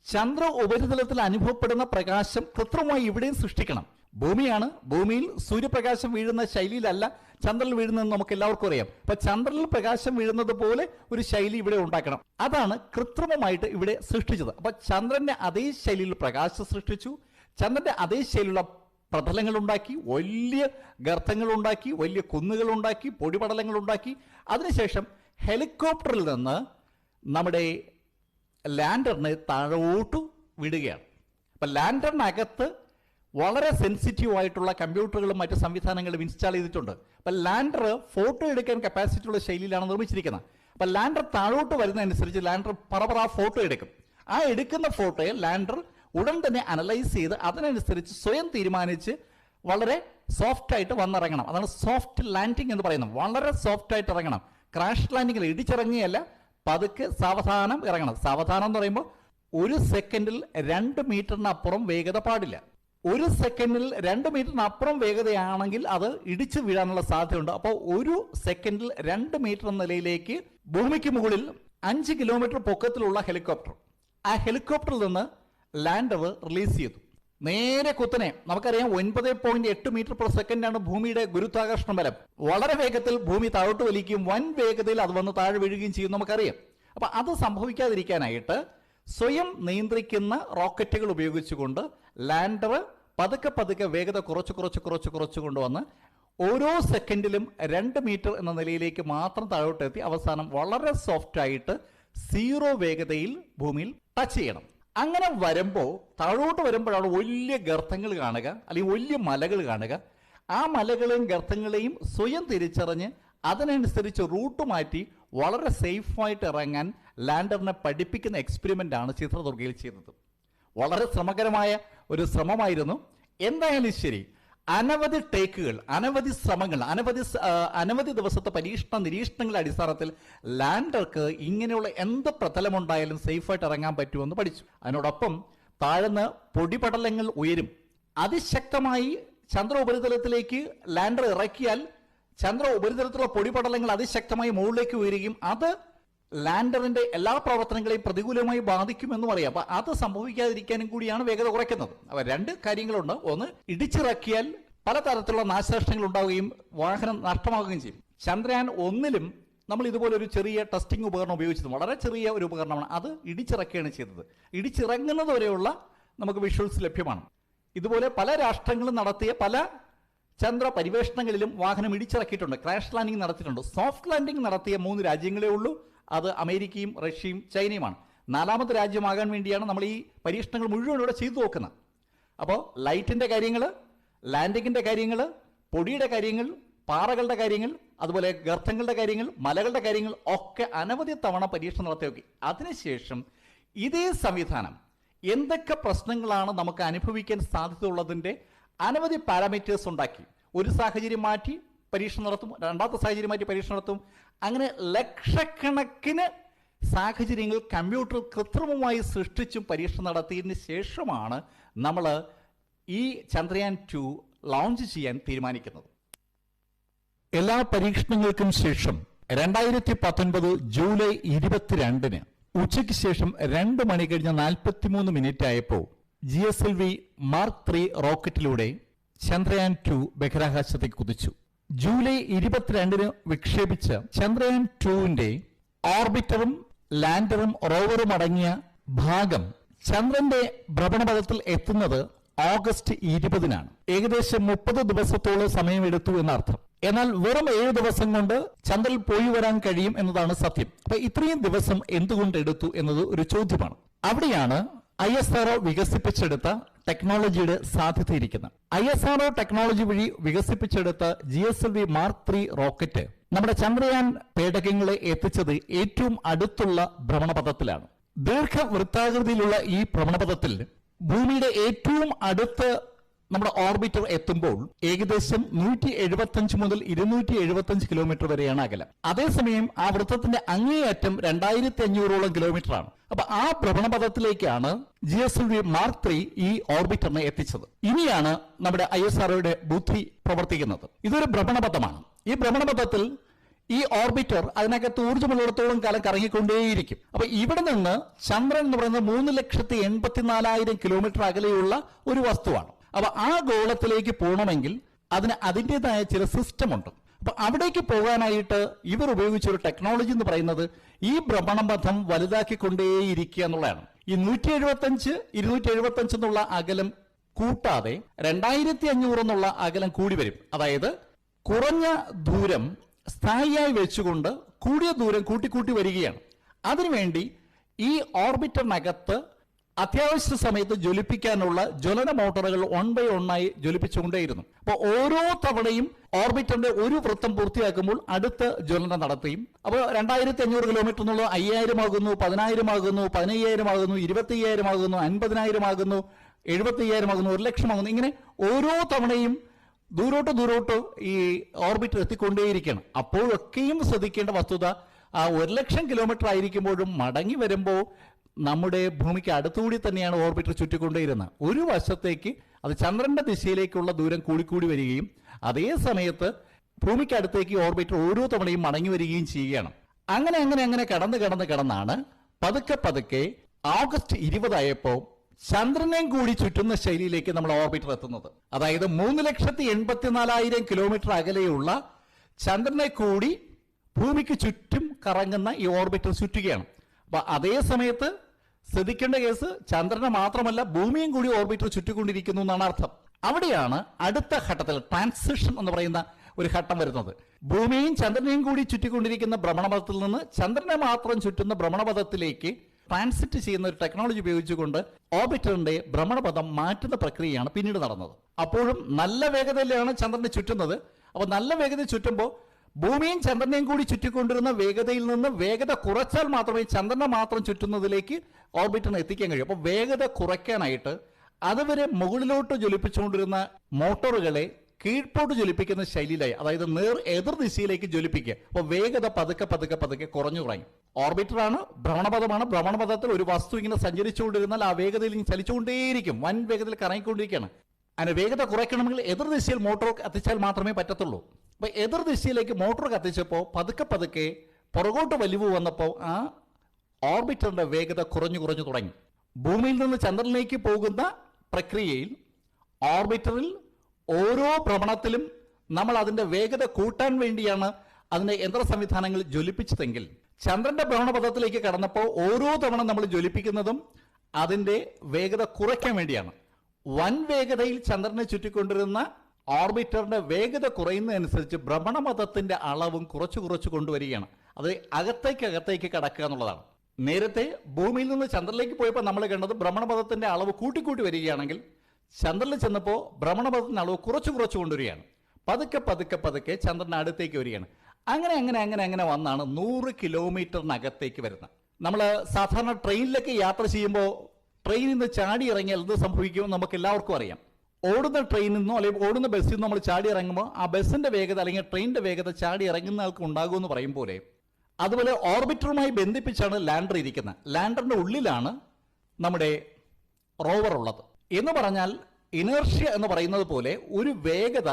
ചന്ദ്ര ഉപരിതലത്തിൽ അനുഭവപ്പെടുന്ന പ്രകാശം കൃത്രിമമായി ഇവിടെയും സൃഷ്ടിക്കണം. ഭൂമിയാണ്, ഭൂമിയിൽ സൂര്യപ്രകാശം വീഴുന്ന ശൈലിയിലല്ല ചന്ദ്രനിൽ വീഴുന്നതെന്ന് നമുക്ക് എല്ലാവർക്കും അറിയാം. അപ്പൊ ചന്ദ്രനിൽ പ്രകാശം വീഴുന്നത് പോലെ ഒരു ശൈലി ഇവിടെ ഉണ്ടാക്കണം. അതാണ് കൃത്രിമമായിട്ട് ഇവിടെ സൃഷ്ടിച്ചത്. അപ്പൊ ചന്ദ്രന്റെ അതേ ശൈലിയിൽ പ്രകാശം സൃഷ്ടിച്ചു, ചന്ദ്രന്റെ അതേ ശൈലിയിലുള്ള പ്രതലങ്ങൾ ഉണ്ടാക്കി, വലിയ ഗർത്തങ്ങൾ ഉണ്ടാക്കി, വലിയ കുന്നുകൾ ഉണ്ടാക്കി, പൊടിപടലങ്ങൾ ഉണ്ടാക്കി. അതിനുശേഷം ഹെലികോപ്റ്ററിൽ നിന്ന് നമ്മുടെ ലാൻഡറിനെ താഴോട്ട് വിടുകയാണ്. അപ്പൊ ലാൻഡറിനകത്ത് വളരെ സെൻസിറ്റീവ് ആയിട്ടുള്ള കമ്പ്യൂട്ടറുകളും മറ്റു സംവിധാനങ്ങളും ഇൻസ്റ്റാൾ ചെയ്തിട്ടുണ്ട്. അപ്പൊ ലാൻഡർ ഫോട്ടോ എടുക്കാൻ കപ്പാസിറ്റി ഉള്ള ശൈലിയിലാണ് നിർമ്മിച്ചിരിക്കുന്നത്. അപ്പൊ ലാൻഡർ താഴോട്ട് വരുന്നതനുസരിച്ച് ലാൻഡർ പറ ഫോട്ടോ എടുക്കും. ആ എടുക്കുന്ന ഫോട്ടോയെ ലാൻഡർ ഉടൻ തന്നെ അനലൈസ് ചെയ്ത് അതിനനുസരിച്ച് സ്വയം തീരുമാനിച്ച് വളരെ സോഫ്റ്റ് ആയിട്ട് വന്നിറങ്ങണം. അതാണ് സോഫ്റ്റ് ലാൻഡിങ് എന്ന് പറയുന്നത്. വളരെ സോഫ്റ്റ് ആയിട്ട് ഇറങ്ങണം. ക്രാഷ് ലാൻഡിങ്ങിൽ ഇടിച്ചിറങ്ങിയല്ല, പതുക്കെ സാവധാനം ഇറങ്ങണം. സാവധാനം എന്ന് പറയുമ്പോൾ 1 സെക്കൻഡിൽ 2 മീറ്ററിനപ്പുറം വേഗത പാടില്ല. 1 സെക്കൻഡിൽ 2 മീറ്ററിനപ്പുറം വേഗതയാണെങ്കിൽ അത് ഇടിച്ചു വീഴാനുള്ള സാധ്യതയുണ്ട്. അപ്പോൾ 1 സെക്കൻഡിൽ 2 മീറ്റർ എന്ന നിലയിലേക്ക് ഭൂമിക്ക് മുകളിൽ 5 കിലോമീറ്റർ പൊക്കത്തിലുള്ള ഹെലികോപ്റ്റർ, ആ ഹെലികോപ്റ്ററിൽ നിന്ന് ലാൻഡർ റിലീസ് ചെയ്തു. നേരെ കുത്തനെ നമുക്കറിയാം 9.8 മീറ്റർ പെർ സെക്കൻഡാണ് ഭൂമിയുടെ ഗുരുത്വാകർഷണ ബലം. വളരെ വേഗത്തിൽ ഭൂമി താഴോട്ട് വലിക്കുകയും വൻ വേഗതയിൽ അത് വന്ന് താഴെ വീഴുകയും ചെയ്യും നമുക്കറിയാം. അപ്പൊ അത് സംഭവിക്കാതിരിക്കാനായിട്ട് സ്വയം നിയന്ത്രിക്കുന്ന റോക്കറ്റുകൾ ഉപയോഗിച്ചുകൊണ്ട് ലാൻഡർ പതുക്കെ വേഗത കുറച്ച് കൊണ്ടുവന്ന് ഓരോ സെക്കൻഡിലും 2 മീറ്റർ എന്ന നിലയിലേക്ക് മാത്രം താഴോട്ടെത്തി അവസാനം വളരെ സോഫ്റ്റ് ആയിട്ട് 0 വേഗതയിൽ ഭൂമിയിൽ ടച്ച് ചെയ്യണം. അങ്ങനെ വരുമ്പോൾ താഴോട്ട് വരുമ്പോഴാണ് വലിയ ഗർത്തങ്ങൾ കാണുക, അല്ലെങ്കിൽ വലിയ മലകൾ കാണുക. ആ മലകളെയും ഗർത്തങ്ങളെയും സ്വയം തിരിച്ചറിഞ്ഞ് അതിനനുസരിച്ച് റൂട്ട് മാറ്റി വളരെ സേഫായിട്ട് ഇറങ്ങാൻ ലാൻഡറിനെ പഠിപ്പിക്കുന്ന എക്സ്പെരിമെൻ്റ് ആണ് ചിത്രദുർഗയിൽ ചെയ്തത്. വളരെ ശ്രമകരമായ ഒരു ശ്രമമായിരുന്നു. എന്തായാലും ശരി, അനവധി ടേക്കുകൾ, അനവധി ശ്രമങ്ങൾ, അനവധി ദിവസത്തെ പരീക്ഷണ നിരീക്ഷണങ്ങളുടെ അടിസ്ഥാനത്തിൽ ലാൻഡർക്ക് ഇങ്ങനെയുള്ള എന്ത് പ്രതലമുണ്ടായാലും സേഫായിട്ട് ഇറങ്ങാൻ പറ്റുമെന്ന് പഠിച്ചു. അതിനോടൊപ്പം താഴ്ന്ന് പൊടിപടലങ്ങൾ ഉയരും. അതിശക്തമായി ചന്ദ്ര ഉപരിതലത്തിലേക്ക് ലാൻഡർ ഇറക്കിയാൽ ചന്ദ്ര ഉപരിതലത്തിലുള്ള പൊടിപടലങ്ങൾ അതിശക്തമായി മുകളിലേക്ക് ഉയരുകയും അത് ലാൻഡറിന്റെ എല്ലാ പ്രവർത്തനങ്ങളെയും പ്രതികൂലമായി ബാധിക്കുമെന്നും അറിയാം. അപ്പൊ അത് സംഭവിക്കാതിരിക്കാനും കൂടിയാണ് വേഗത കുറയ്ക്കുന്നത്. അപ്പൊ 2 കാര്യങ്ങളുണ്ട്. ഒന്ന്, ഇടിച്ചിറക്കിയാൽ പലതരത്തിലുള്ള നാശനഷ്ടങ്ങൾ ഉണ്ടാവുകയും വാഹനം നഷ്ടമാവുകയും ചെയ്യും. ചന്ദ്രയാൻ 1-ലും നമ്മൾ ഇതുപോലെ ഒരു ചെറിയ ടെസ്റ്റിംഗ് ഉപകരണം ഉപയോഗിച്ചത്, വളരെ ചെറിയ ഒരു ഉപകരണമാണ്. അത് ഇടിച്ചിറക്കുകയാണ് ചെയ്തത്. ഇടിച്ചിറങ്ങുന്നത് വരെയുള്ള നമുക്ക് വിഷ്വൽസ് ലഭ്യമാണ്. ഇതുപോലെ പല രാഷ്ട്രങ്ങളും നടത്തിയ പല ചന്ദ്ര പരിവേഷണങ്ങളിലും വാഹനം ഇടിച്ചിറക്കിയിട്ടുണ്ട്, ക്രാഷ് ലാൻഡിംഗ് നടത്തിയിട്ടുണ്ട്. സോഫ്റ്റ് ലാൻഡിംഗ് നടത്തിയ 3 രാജ്യങ്ങളേ ഉള്ളൂ. അത് അമേരിക്കയും റഷ്യയും ചൈനയുമാണ്. 4ാമത്തെ രാജ്യമാകാൻ വേണ്ടിയാണ് നമ്മൾ ഈ പരീക്ഷണങ്ങൾ മുഴുവൻ ഇവിടെ ചെയ്തു നോക്കുന്നത്. അപ്പോൾ ലൈറ്റിൻ്റെ കാര്യങ്ങൾ, ലാൻഡിങ്ങിൻ്റെ കാര്യങ്ങൾ, പൊടിയുടെ കാര്യങ്ങൾ, പാറകളുടെ കാര്യങ്ങൾ, അതുപോലെ ഗർത്തങ്ങളുടെ കാര്യങ്ങൾ, മലകളുടെ കാര്യങ്ങൾ ഒക്കെ അനവധി തവണ പരീക്ഷണം നടത്തി നോക്കി. അതിനുശേഷം ഇതേ സംവിധാനം എന്തൊക്കെ പ്രശ്നങ്ങളാണ് നമുക്ക് അനുഭവിക്കാൻ സാധ്യതയുള്ളതിൻ്റെ അനവധി പാരാമീറ്റേഴ്സ് ഉണ്ടാക്കി. ഒരു സാഹചര്യം മാറ്റി പരീക്ഷണം നടത്തും, 2ാമത്തെ സാഹചര്യം മാറ്റി പരീക്ഷണം നടത്തും. അങ്ങനെ ലക്ഷക്കണക്കിന് സാഹചര്യങ്ങൾ കമ്പ്യൂട്ടർ കൃത്രിമമായി സൃഷ്ടിച്ചും പരീക്ഷണം നടത്തിയതിന് ശേഷമാണ് നമ്മൾ ഈ ചന്ദ്രയാൻ 2 ലോഞ്ച് ചെയ്യാൻ തീരുമാനിക്കുന്നത്. എല്ലാ പരീക്ഷണങ്ങൾക്കും ശേഷം 2019 ജൂലൈ 22-ന് ഉച്ചയ്ക്ക് ശേഷം 2 മണി കഴിഞ്ഞ 43 മിനിറ്റ് ആയപ്പോൾ GSLV Mark 3 റോക്കറ്റിലൂടെ ചന്ദ്രയാൻ 2 ബഹിരാകാശത്തേക്ക് കുതിച്ചു. ജൂലൈ 22-ന് വിക്ഷേപിച്ച ചന്ദ്രയാൻ 2-ന്റെ ഓർബിറ്ററും ലാൻഡറും റോവറും അടങ്ങിയ ഭാഗം ചന്ദ്രന്റെ ഭ്രമണപഥത്തിൽ എത്തുന്നത് ഓഗസ്റ്റ് 20-നാണ്. ഏകദേശം 30 ദിവസത്തോളം സമയമെടുത്തു എന്നർത്ഥം. എന്നാൽ വെറും 7 ദിവസം കൊണ്ട് ചന്ദ്രനിൽ പോയി വരാൻ കഴിയും എന്നതാണ് സത്യം. അപ്പൊ ഇത്രയും ദിവസം എന്തുകൊണ്ട് എടുത്തു എന്നത് ഒരു ചോദ്യമാണ്. അവിടെയാണ് ISRO വികസിപ്പിച്ചെടുത്ത ടെക്നോളജിയുടെ സാധ്യതയിരിക്കുന്നത്. ISRO ടെക്നോളജി വഴി വികസിപ്പിച്ചെടുത്ത GSLV Mark 3 റോക്കറ്റ് നമ്മുടെ ചന്ദ്രയാൻ പേടകങ്ങളെ എത്തിച്ചത് ഏറ്റവും അടുത്തുള്ള ഭ്രമണപഥത്തിലാണ്. ദീർഘവൃത്താകൃതിയിലുള്ള ഈ ഭ്രമണപഥത്തിൽ ഭൂമിയുടെ ഏറ്റവും അടുത്ത് നമ്മുടെ ഓർബിറ്റർ എത്തുമ്പോൾ ഏകദേശം 175 മുതൽ 275 കിലോമീറ്റർ വരെയാണ് അകലം. അതേസമയം ആ വൃത്തത്തിന്റെ അങ്ങേയറ്റം 2500ഓളം കിലോമീറ്റർ ആണ്. അപ്പൊ ആ ഭ്രമണപഥത്തിലേക്കാണ് GSLV Mark 3 ഈ ഓർബിറ്ററിനെ എത്തിച്ചത്. ഇനിയാണ് നമ്മുടെ ISROയുടെ ബുദ്ധി പ്രവർത്തിക്കുന്നത്. ഇതൊരു ഭ്രമണപഥമാണ്. ഈ ഭ്രമണപഥത്തിൽ ഈ ഓർബിറ്റർ അതിനകത്ത് ഊർജ്ജമുള്ളിടത്തോളം കാലം കറങ്ങിക്കൊണ്ടേയിരിക്കും. അപ്പൊ ഇവിടെ നിന്ന് ചന്ദ്രൻ എന്ന് പറയുന്നത് 3,84,000 കിലോമീറ്റർ അകലെയുള്ള ഒരു വസ്തുവാണ്. അപ്പൊ ആ ഗോളത്തിലേക്ക് പോകണമെങ്കിൽ അതിന് അതിൻ്റെതായ ചില സിസ്റ്റം ഉണ്ട്. അപ്പൊ അവിടേക്ക് പോകാനായിട്ട് ഇവർ ഉപയോഗിച്ച ഒരു ടെക്നോളജി എന്ന് പറയുന്നത് ഈ ഭ്രമണപഥം വലുതാക്കിക്കൊണ്ടേയിരിക്കുക എന്നുള്ളതാണ്. ഈ 175, 275 എന്നുള്ള അകലം കൂട്ടാതെ 2500 എന്നുള്ള അകലം കൂടി വരും. അതായത് കുറഞ്ഞ ദൂരം സ്ഥായിയായി വെച്ചുകൊണ്ട് കൂടിയ ദൂരം കൂട്ടിക്കൂട്ടി വരികയാണ്. അതിനുവേണ്ടി ഈ ഓർബിറ്ററിനകത്ത് അത്യാവശ്യ സമയത്ത് ജ്വലിപ്പിക്കാനുള്ള ജ്വലന മോട്ടോറുകൾ 1 by 1 ജ്വലിപ്പിച്ചുകൊണ്ടേയിരുന്നു. അപ്പോൾ ഓരോ തവണയും ഓർബിറ്ററിന്റെ ഒരു വൃത്തം പൂർത്തിയാക്കുമ്പോൾ അടുത്ത ജ്വലനം നടത്തുകയും അപ്പോൾ 2500 കിലോമീറ്റർ എന്നുള്ളത് 5000 ആകുന്നു, 10000 ആകുന്നു, 15000 ആകുന്നു, 25000 ആകുന്നു, 50000 ആകുന്നു, 75000 ആകുന്നു, 1,00,000 ആകുന്നു. ഇങ്ങനെ ഓരോ തവണയും ദൂരോട്ട് ഈ ഓർബിറ്റർ എത്തിക്കൊണ്ടേയിരിക്കുകയാണ്. അപ്പോഴൊക്കെയും ശ്രദ്ധിക്കേണ്ട വസ്തുത, ആ 1,00,000 കിലോമീറ്റർ ആയിരിക്കുമ്പോഴും മടങ്ങി വരുമ്പോൾ നമ്മുടെ ഭൂമിക്ക് അടുത്തുകൂടി തന്നെയാണ് ഓർബിറ്റർ ചുറ്റിക്കൊണ്ടേയിരുന്നത്. ഒരു വശത്തേക്ക് അത് ചന്ദ്രന്റെ ദിശയിലേക്കുള്ള ദൂരം കൂടിക്കൂടി വരികയും അതേ സമയത്ത് ഭൂമിക്ക് അടുത്തേക്ക് ഓർബിറ്റർ ഓരോ തവണയും മടങ്ങി വരികയും ചെയ്യുകയാണ്. അങ്ങനെ കടന്നാണ് പതുക്കെ ഓഗസ്റ്റ് 20 ആയപ്പോൾ ചന്ദ്രനെയും കൂടി ചുറ്റുന്ന ശൈലിയിലേക്ക് നമ്മൾ ഓർബിറ്റർ എത്തുന്നത്. അതായത് 3,84,000 കിലോമീറ്റർ അകലെയുള്ള ചന്ദ്രനെ കൂടി ഭൂമിക്ക് ചുറ്റും കറങ്ങുന്ന ഈ ഓർബിറ്റർ ചുറ്റുകയാണ്. അപ്പൊ അതേ സമയത്ത് ശ്രദ്ധിക്കേണ്ട കേസ്, ചന്ദ്രനെ മാത്രമല്ല ഭൂമിയും കൂടി ഓർബിറ്റർ ചുറ്റിക്കൊണ്ടിരിക്കുന്നു എന്നാണ് അർത്ഥം. അവിടെയാണ് അടുത്ത ഘട്ടത്തിൽ ട്രാൻസിഷൻ എന്ന് പറയുന്ന ഒരു ഘട്ടം വരുന്നത്. ഭൂമിയും ചന്ദ്രനെയും കൂടി ചുറ്റിക്കൊണ്ടിരിക്കുന്ന ഭ്രമണപഥത്തിൽ നിന്ന് ചന്ദ്രനെ മാത്രം ചുറ്റുന്ന ഭ്രമണപഥത്തിലേക്ക് ട്രാൻസിറ്റ് ചെയ്യുന്ന ഒരു ടെക്നോളജി ഉപയോഗിച്ചുകൊണ്ട് ഓർബിറ്ററിന്റെ ഭ്രമണപഥം മാറ്റുന്ന പ്രക്രിയയാണ് പിന്നീട് നടന്നത്. അപ്പോഴും നല്ല വേഗതയിലാണ് ചന്ദ്രനെ ചുറ്റുന്നത്. അപ്പോൾ നല്ല വേഗതയിൽ ചുറ്റുമ്പോൾ ഭൂമിയും ചന്ദ്രനെയും കൂടി ചുറ്റിക്കൊണ്ടിരുന്ന വേഗതയിൽ നിന്ന് വേഗത കുറച്ചാൽ മാത്രമേ ചന്ദ്രനെ മാത്രം ചുറ്റുന്നതിലേക്ക് ഓർബിറ്ററിന് എത്തിക്കാൻ കഴിയൂ. അപ്പോൾ വേഗത കുറയ്ക്കാനായിട്ട് അതുവരെ മുകളിലോട്ട് ജ്വലിപ്പിച്ചുകൊണ്ടിരുന്ന മോട്ടോറുകളെ കീഴ്പോട്ട് ജ്വലിപ്പിക്കുന്ന ശൈലിയിലായി, അതായത് എതിർ ദിശയിലേക്ക് ജ്വലിപ്പിക്കുക. അപ്പോൾ വേഗത പതുക്കെ പതുക്കെ പതുക്കെ കുറഞ്ഞു തുടങ്ങി. ഓർബിറ്ററാണ്, ഭ്രമണപഥമാണ്. ഭ്രമണപഥത്തിൽ ഒരു വസ്തു ഇങ്ങനെ സഞ്ചരിച്ചുകൊണ്ടിരുന്നാൽ ആ വേഗതയിൽ ചലിച്ചുകൊണ്ടേയിരിക്കും, വൻ വേഗതയിൽ കറങ്ങിക്കൊണ്ടിരിക്കുകയാണ്. അതിന് വേഗത കുറയ്ക്കണമെങ്കിൽ എതിർ ദിശയിൽ മോട്ടോർ കത്തിച്ചാൽ മാത്രമേ പറ്റത്തുള്ളൂ. അപ്പൊ എതിർ ദിശയിലേക്ക് മോട്ടോർ കത്തിച്ചപ്പോൾ പതുക്കെ പതുക്കെ പുറകോട്ട് വലിവ് വന്നപ്പോൾ ആ ഓർബിറ്ററിന്റെ വേഗത കുറഞ്ഞു കുറഞ്ഞു തുടങ്ങി. ഭൂമിയിൽ നിന്ന് ചന്ദ്രനിലേക്ക് പോകുന്ന പ്രക്രിയയിൽ ഓർബിറ്ററിൽ ഓരോ ഭ്രമണത്തിലും നമ്മൾ അതിന്റെ വേഗത കൂട്ടാൻ വേണ്ടിയാണ് അതിന്റെ യന്ത്ര സംവിധാനങ്ങൾ ജ്വലിപ്പിച്ചതെങ്കിൽ, ചന്ദ്രന്റെ ഭ്രമണപഥത്തിലേക്ക് കടന്നപ്പോൾ ഓരോ തവണ നമ്മൾ ജ്വലിപ്പിക്കുന്നതും അതിന്റെ വേഗത കുറയ്ക്കാൻ വേണ്ടിയാണ്. വൻ വേഗതയിൽ ചന്ദ്രനെ ചുറ്റിക്കൊണ്ടിരുന്ന ഓർബിറ്ററിന്റെ വേഗത കുറയുന്നതനുസരിച്ച് ഭ്രമണപഥത്തിന്റെ അളവും കുറച്ചു കുറച്ച് കൊണ്ടുവരികയാണ്. അത് അകത്തേക്ക് കടക്കുക എന്നുള്ളതാണ്. നേരത്തെ ഭൂമിയിൽ നിന്ന് ചന്ദ്രനിലേക്ക് പോയപ്പോൾ നമ്മൾ കണ്ടത് ഭ്രമണപഥത്തിന്റെ അളവ് കൂട്ടിക്കൂട്ടി വരികയാണെങ്കിൽ, ചന്ദ്രനിൽ ചെന്നപ്പോൾ ഭ്രമണപഥത്തിന്റെ അളവ് കുറച്ചു കുറച്ച് കൊണ്ടുവരികയാണ്. പതുക്കെ പതുക്കെ പതുക്കെ ചന്ദ്രന് അടുത്തേക്ക് വരികയാണ്. അങ്ങനെ അങ്ങനെ അങ്ങനെ അങ്ങനെ വന്നാണ് 100 കിലോമീറ്ററിനകത്തേക്ക് വരുന്നത്. നമ്മൾ സാധാരണ ട്രെയിനിലേക്ക് യാത്ര ചെയ്യുമ്പോൾ ട്രെയിനിൽ നിന്ന് ചാടി ഇറങ്ങിയാൽ എന്ത് സംഭവിക്കുമെന്ന് നമുക്ക് എല്ലാവർക്കും അറിയാം. ഓടുന്ന ട്രെയിനിൽ നിന്നോ അല്ലെങ്കിൽ ഓടുന്ന ബസ്സിൽ നിന്നോ നമ്മൾ ചാടി ഇറങ്ങുമ്പോൾ ആ ബസ്സിന്റെ വേഗത അല്ലെങ്കിൽ ട്രെയിനിന്റെ വേഗത ചാടി ഇറങ്ങുന്ന ആൾക്ക് ഉണ്ടാകുമെന്ന് പറയും പോലെ, അതുപോലെ ഓർബിറ്ററുമായി ബന്ധിപ്പിച്ചാണ് ലാൻഡർ ഇരിക്കുന്നത്. ലാൻഡറിന്റെ ഉള്ളിലാണ് നമ്മുടെ റോവർ ഉള്ളത്. എന്ന് പറഞ്ഞാൽ ഇനേർഷ്യ എന്ന് പറയുന്നത് പോലെ ഒരു വേഗത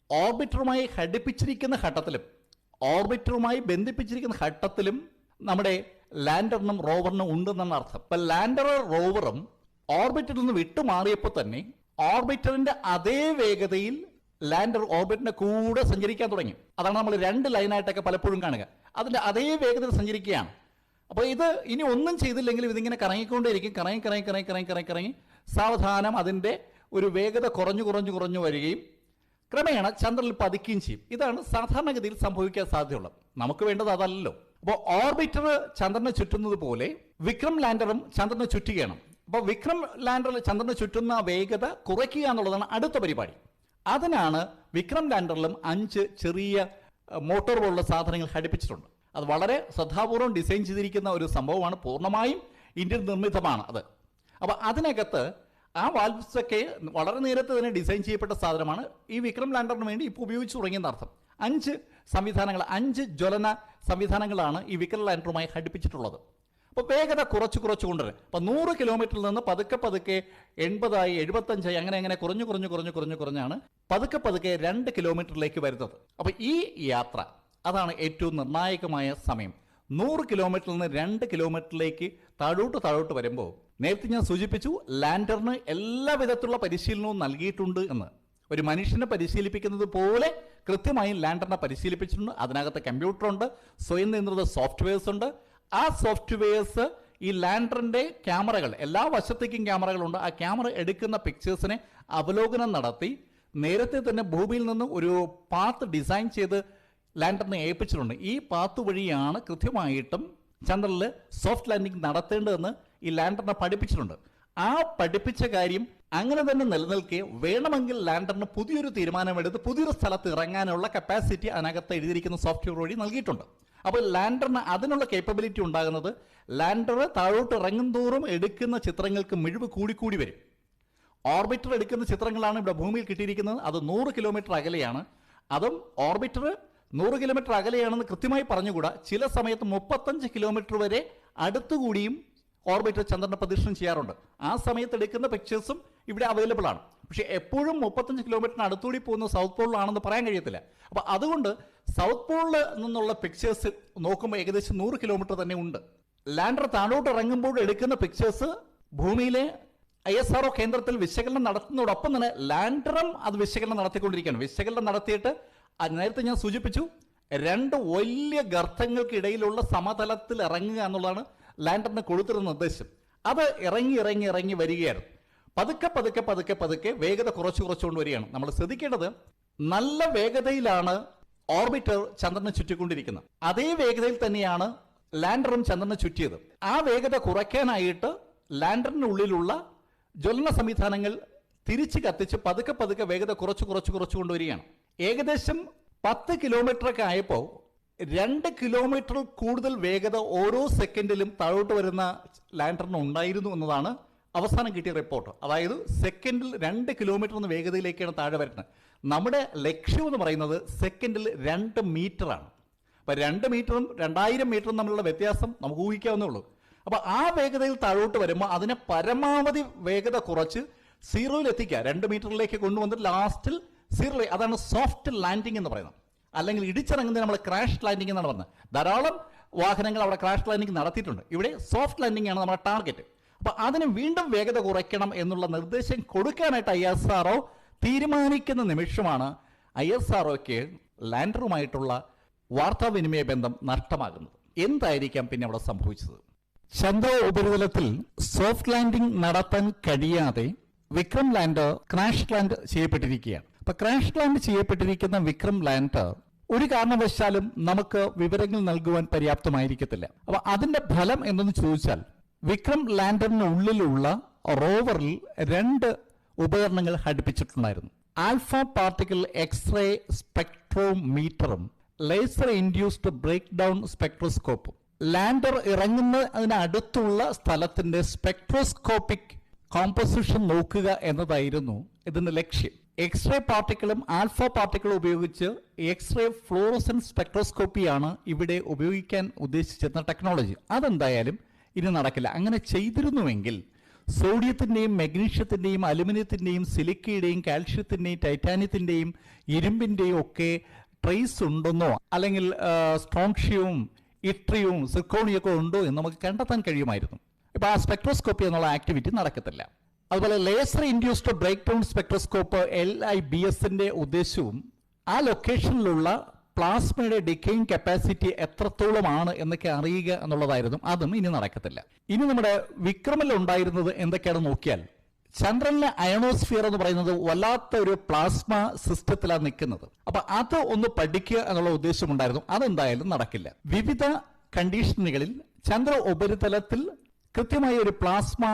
ഓർബിറ്ററുമായി ഘടിപ്പിച്ചിരിക്കുന്ന ഘട്ടത്തിലും ഓർബിറ്ററുമായി ബന്ധിപ്പിച്ചിരിക്കുന്ന ഘട്ടത്തിലും നമ്മുടെ ലാൻഡറിനും റോവറിനും ഉണ്ടെന്നാണ് അർത്ഥം. ഇപ്പൊ ലാൻഡറും റോവറും ഓർബിറ്ററിൽ നിന്ന് വിട്ടുമാറിയപ്പോൾ തന്നെ ഓർബിറ്ററിന്റെ അതേ വേഗതയിൽ ലാൻഡർ ഓർബിറ്ററിന്റെ കൂടെ സഞ്ചരിക്കാൻ തുടങ്ങി. അതാണ് നമ്മൾ 2 ലൈനായിട്ടൊക്കെ പലപ്പോഴും കാണുക. അതിന്റെ അതേ വേഗതയിൽ സഞ്ചരിക്കുകയാണ്. അപ്പോൾ ഇത് ഇനി ഒന്നും ചെയ്തില്ലെങ്കിലും ഇതിങ്ങനെ കറങ്ങിക്കൊണ്ടേയിരിക്കും. കറങ്ങി സാവധാനം അതിന്റെ ഒരു വേഗത കുറഞ്ഞു വരികയും ക്രമേണ ചന്ദ്രനിൽ പതിക്കുകയും ചെയ്യും. ഇതാണ് സാധാരണഗതിയിൽ സംഭവിക്കാൻ സാധ്യതയുള്ളത്. നമുക്ക് വേണ്ടത് അതല്ലല്ലോ. അപ്പോൾ ഓർബിറ്റർ ചന്ദ്രനെ ചുറ്റുന്നത് പോലെ വിക്രം ലാൻഡറും ചന്ദ്രനെ ചുറ്റുകയാണ്. അപ്പോൾ വിക്രം ലാൻഡർ ചന്ദ്രനെ ചുറ്റുന്ന വേഗത കുറയ്ക്കുക എന്നുള്ളതാണ് അടുത്ത പരിപാടി. അതിനാണ് വിക്രം ലാൻഡറിലും 5 ചെറിയ മോട്ടോർ പോലുള്ള സാധനങ്ങൾ ഘടിപ്പിച്ചിട്ടുണ്ട്. അത് വളരെ ശ്രദ്ധാപൂർവം ഡിസൈൻ ചെയ്തിരിക്കുന്ന ഒരു സംഭവമാണ്. പൂർണ്ണമായും ഇന്ത്യൻ നിർമ്മിതമാണ് അത്. അപ്പോൾ അതിനകത്ത് ആ വാൽവ്സ് ഒക്കെ വളരെ നേരത്തെ തന്നെ ഡിസൈൻ ചെയ്യപ്പെട്ട സാധനമാണ്. ഈ വിക്രം ലാൻഡറിന് വേണ്ടി ഇപ്പോൾ ഉപയോഗിച്ച് തുടങ്ങിയെന്ന് അർത്ഥം. 5 സംവിധാനങ്ങൾ, 5 ജ്വലന സംവിധാനങ്ങളാണ് ഈ വിക്രം ലാൻഡറുമായി ഘടിപ്പിച്ചിട്ടുള്ളത്. അപ്പോൾ വേഗത കുറച്ച് കൊണ്ടുവരും. അപ്പോൾ 100 കിലോമീറ്ററിൽ നിന്ന് പതുക്കെ 80 75 അങ്ങനെ കുറഞ്ഞാണ് പതുക്കെ 2 കിലോമീറ്ററിലേക്ക് വരുന്നത്. അപ്പോൾ ഈ യാത്ര അതാണ് ഏറ്റവും നിർണായകമായ സമയം. 100 കിലോമീറ്ററിൽ നിന്ന് 2 കിലോമീറ്ററിലേക്ക് താഴോട്ട് വരുമ്പോൾ, നേരത്തെ ഞാൻ സൂചിപ്പിച്ചു ലാൻഡറിന് എല്ലാ വിധത്തിലുള്ള പരിശീലനവും നൽകിയിട്ടുണ്ട് എന്ന്. ഒരു മനുഷ്യനെ പരിശീലിപ്പിക്കുന്നത് പോലെ കൃത്യമായി ലാൻഡറിനെ പരിശീലിപ്പിച്ചിട്ടുണ്ട്. അതിനകത്ത് കമ്പ്യൂട്ടറുണ്ട്, സ്വയം നിയന്ത്രിത സോഫ്റ്റ്വെയർസ് ഉണ്ട്. ആ സോഫ്റ്റ്വെയർസ് ഈ ലാൻഡറിന്റെ ക്യാമറകൾ, എല്ലാ വശത്തേക്കും ക്യാമറകളുണ്ട്. ആ ക്യാമറ എടുക്കുന്ന പിക്ചേഴ്സിനെ അവലോകനം നടത്തി നേരത്തെ തന്നെ ഭൂമിയിൽ നിന്ന് ഒരു പാത്ത് ഡിസൈൻ ചെയ്ത് ലാൻഡറിനെ ഏൽപ്പിച്ചിട്ടുണ്ട്. ഈ പാത്ത് വഴിയാണ് കൃത്യമായിട്ടും ചന്ദ്രനിൽ സോഫ്റ്റ് ലാൻഡിംഗ് നടത്തേണ്ടതെന്ന് ഈ ലാൻഡറിനെ പഠിപ്പിച്ചിട്ടുണ്ട്. ആ പഠിപ്പിച്ച കാര്യം അങ്ങനെ തന്നെ നിലനിൽക്കെ വേണമെങ്കിൽ ലാൻഡറിന് പുതിയൊരു തീരുമാനമെടുത്ത് പുതിയൊരു സ്ഥലത്ത് ഇറങ്ങാനുള്ള കപ്പാസിറ്റി അതിനകത്ത് എഴുതിയിരിക്കുന്ന സോഫ്റ്റ്വെയർ വഴി നൽകിയിട്ടുണ്ട്. അപ്പോൾ ലാൻഡറിന് അതിനുള്ള കേപ്പബിലിറ്റി ഉണ്ടാകുന്നത് ലാൻഡർ താഴോട്ട് ഇറങ്ങും തോറും എടുക്കുന്ന ചിത്രങ്ങൾക്ക് മിഴിവ് കൂടിക്കൂടി വരും. ഓർബിറ്റർ എടുക്കുന്ന ചിത്രങ്ങളാണ് ഇവിടെ ഭൂമിയിൽ കിട്ടിയിരിക്കുന്നത്. അത് 100 കിലോമീറ്റർ അകലെയാണ്. അതും ഓർബിറ്റർ 100 കിലോമീറ്റർ അകലെയാണെന്ന് കൃത്യമായി പറഞ്ഞുകൂടാ. ചില സമയത്ത് 35 കിലോമീറ്റർ വരെ അടുത്തുകൂടിയും ഓർബിറ്റർ ചന്ദ്രനെ പ്രദക്ഷിണം ചെയ്യാറുണ്ട്. ആ സമയത്ത് എടുക്കുന്ന പിക്ചേഴ്സും ഇവിടെ അവൈലബിൾ ആണ്. പക്ഷേ എപ്പോഴും 35 കിലോമീറ്ററിന് അടുത്തുകൂടി പോകുന്ന സൗത്ത് പോളിലാണെന്ന് പറയാൻ കഴിയത്തില്ല. അപ്പോൾ അതുകൊണ്ട് സൗത്ത് പോളിൽ നിന്നുള്ള പിക്ചേഴ്സ് നോക്കുമ്പോൾ ഏകദേശം 100 കിലോമീറ്റർ തന്നെ ഉണ്ട്. ലാൻഡർ താഴോട്ട് ഇറങ്ങുമ്പോൾ എടുക്കുന്ന പിക്ചേഴ്സ് ഭൂമിയിലെ ISRO കേന്ദ്രത്തിൽ വിശകലനം നടത്തുന്നതോടൊപ്പം തന്നെ ലാൻഡറും അത് വിശകലനം നടത്തിക്കൊണ്ടിരിക്കുകയാണ്. വിശകലനം നടത്തിയിട്ട് നേരത്തെ ഞാൻ സൂചിപ്പിച്ചു 2 വലിയ ഗർത്തങ്ങൾക്കിടയിലുള്ള സമതലത്തിൽ ഇറങ്ങുക എന്നുള്ളതാണ് ലാൻഡറിന് കൊടുത്തിരുന്ന നിർദ്ദേശം. അത് ഇറങ്ങി വരികയായിരുന്നു. പതുക്കെ വേഗത കുറച്ചുകൊണ്ട് വരികയാണ്. നമ്മൾ ശ്രദ്ധിക്കേണ്ടത് നല്ല വേഗതയിലാണ് ഓർബിറ്റർ ചന്ദ്രനെ ചുറ്റിക്കൊണ്ടിരിക്കുന്നത്. അതേ വേഗതയിൽ തന്നെയാണ് ലാൻഡറും ചന്ദ്രനെ ചുറ്റിയത്. ആ വേഗത കുറയ്ക്കാനായിട്ട് ലാൻഡറിനുള്ളിലുള്ള ജ്വലന സംവിധാനങ്ങൾ തിരിച്ച് കത്തിച്ച് പതുക്കെ പതുക്കെ വേഗത കുറച്ച് കൊണ്ടുവരികയാണ്. ഏകദേശം 10 കിലോമീറ്ററൊക്കെ ആയപ്പോൾ 2 കിലോമീറ്റർ കൂടുതൽ വേഗത ഓരോ സെക്കൻഡിലും താഴോട്ട് വരുന്ന ലാൻഡറിന് ഉണ്ടായിരുന്നു എന്നതാണ് അവസാനം കിട്ടിയ റിപ്പോർട്ട്. അതായത് സെക്കൻഡിൽ 2 കിലോമീറ്റർ എന്ന വേഗതയിലേക്കാണ് താഴെ വരുന്നത്. നമ്മുടെ ലക്ഷ്യം എന്ന് പറയുന്നത് സെക്കൻഡിൽ 2 മീറ്ററാണ്. അപ്പോൾ 2 മീറ്ററും 2000 മീറ്ററും തമ്മിലുള്ള വ്യത്യാസം നമുക്ക് ഊഹിക്കാവുന്നേ ഉള്ളൂ. അപ്പോൾ ആ വേഗതയിൽ താഴോട്ട് വരുമ്പോൾ അതിനെ പരമാവധി വേഗത കുറച്ച് സീറോയിൽ എത്തിക്കുക, 2 മീറ്ററിലേക്ക് കൊണ്ടുവന്നിട്ട് ലാസ്റ്റിൽ സീറോ. അതാണ് സോഫ്റ്റ് ലാൻഡിംഗ് എന്ന് പറയുന്നത്. അല്ലെങ്കിൽ ഇടിച്ചിറങ്ങുന്നത് നമ്മൾ ക്രാഷ് ലാൻഡിംഗ് എന്നാണ് പറഞ്ഞത്. ധാരാളം വാഹനങ്ങൾ അവിടെ ക്രാഷ് ലാൻഡിംഗ് നടത്തിയിട്ടുണ്ട്. ഇവിടെ സോഫ്റ്റ് ലാൻഡിംഗ് ആണ് നമ്മുടെ ടാർഗറ്റ്. അപ്പോൾ അതിന് വീണ്ടും വേഗത കുറയ്ക്കണം എന്നുള്ള നിർദ്ദേശം കൊടുക്കാനായിട്ട് ISRO തീരുമാനിക്കുന്ന നിമിഷമാണ് ISROയ്ക്ക് ലാൻഡറുമായിട്ടുള്ള വാർത്താവിനിമയ ബന്ധം നഷ്ടമാകുന്നത്. എന്തായിരിക്കാം പിന്നെ അവിടെ സംഭവിച്ചത്? ചന്ദ്ര ഉപരിതലത്തിൽ സോഫ്റ്റ് ലാൻഡിംഗ് നടത്താൻ കഴിയാതെ വിക്രം ലാൻഡർ ക്രാഷ് ലാൻഡ് ചെയ്യപ്പെട്ടിരിക്കുകയാണ്. അപ്പൊ ക്രാഷ് ലാൻഡ് ചെയ്യപ്പെട്ടിരിക്കുന്ന വിക്രം ലാൻഡർ ഒരു കാരണവശാലും നമുക്ക് വിവരങ്ങൾ നൽകുവാൻ പര്യാപ്തമായിരിക്കത്തില്ല. അപ്പൊ അതിന്റെ ഫലം എന്തെന്ന് ചോദിച്ചാൽ, വിക്രം ലാൻഡറിനുള്ളിലുള്ള റോവറിൽ 2 ഉപകരണങ്ങൾ ഘടിപ്പിച്ചിട്ടുണ്ടായിരുന്നു. ആൽഫ പാർട്ടിക്കിൾ എക്സ്റേ സ്പെക്ട്രോമീറ്ററും ലേസർ ഇൻഡ്യൂസ്ഡ് ബ്രേക്ക് ഡൗൺ സ്പെക്ട്രോസ്കോപ്പും. ലാൻഡർ ഇറങ്ങുന്നതിന് അടുത്തുള്ള സ്ഥലത്തിന്റെ സ്പെക്ട്രോസ്കോപ്പിക് കോമ്പോസിഷൻ നോക്കുക എന്നതായിരുന്നു ഇതിന്റെ ലക്ഷ്യം. എക്സ്റേ പാർട്ടിക്കിളും ആൽഫ പാർട്ടിക്കിളും ഉപയോഗിച്ച് എക്സ്റേ ഫ്ലോറസൻസ് സ്പെക്ട്രോസ്കോപ്പിയാണ് ഇവിടെ ഉപയോഗിക്കാൻ ഉദ്ദേശിച്ചിരുന്ന ടെക്നോളജി. അതെന്തായാലും ഇനി നടക്കില്ല. അങ്ങനെ ചെയ്തിരുന്നുവെങ്കിൽ സോഡിയത്തിന്റെയും മഗ്നീഷ്യത്തിന്റെയും അലുമിനിയത്തിന്റെയും സിലിക്കയുടെയും കാൽഷ്യത്തിന്റെയും ടൈറ്റാനിയത്തിന്റെയും ഇരുമ്പിന്റെയും ഒക്കെ ട്രേസ് ഉണ്ടെന്നോ അല്ലെങ്കിൽ സ്ട്രോൺഷ്യവും ഇട്രിയവും സിർക്കോണിയൊക്കെ ഉണ്ടോ എന്ന് നമുക്ക് കണ്ടെത്താൻ കഴിയുമായിരുന്നു. ഇപ്പൊ ആ സ്പെക്ട്രോസ്കോപ്പി എന്നുള്ള ആക്ടിവിറ്റി നടക്കത്തില്ല. അതുപോലെ laser induced breakdown spectroscope LIBSന്റെ ഉദ്ദേശവും ആ ലൊക്കേഷനിലുള്ള പ്ലാസ്മയുടെ ഡിക്കേയിങ് കപ്പാസിറ്റി എത്രത്തോളമാണ് എന്നൊക്കെ അറിയുക എന്നുള്ളതായിരുന്നു. അതും ഇനി നടക്കത്തില്ല. ഇനി നമ്മുടെ വിക്രമിൽ ഉണ്ടായിരുന്നത് എന്തൊക്കെയാണെന്ന് നോക്കിയാൽ, ചന്ദ്രനിലെ അയണോസ്ഫിയർ എന്ന് പറയുന്നത് വല്ലാത്ത ഒരു പ്ലാസ്മ സിസ്റ്റത്തിലാണ് നിൽക്കുന്നത്. അപ്പൊ അത് ഒന്ന് പഠിക്കുക എന്നുള്ള ഉദ്ദേശമുണ്ടായിരുന്നു. അതെന്തായാലും നടക്കില്ല. വിവിധ കണ്ടീഷനുകളിൽ ചന്ദ്ര ഉപരിതലത്തിൽ കൃത്യമായ ഒരു പ്ലാസ്മ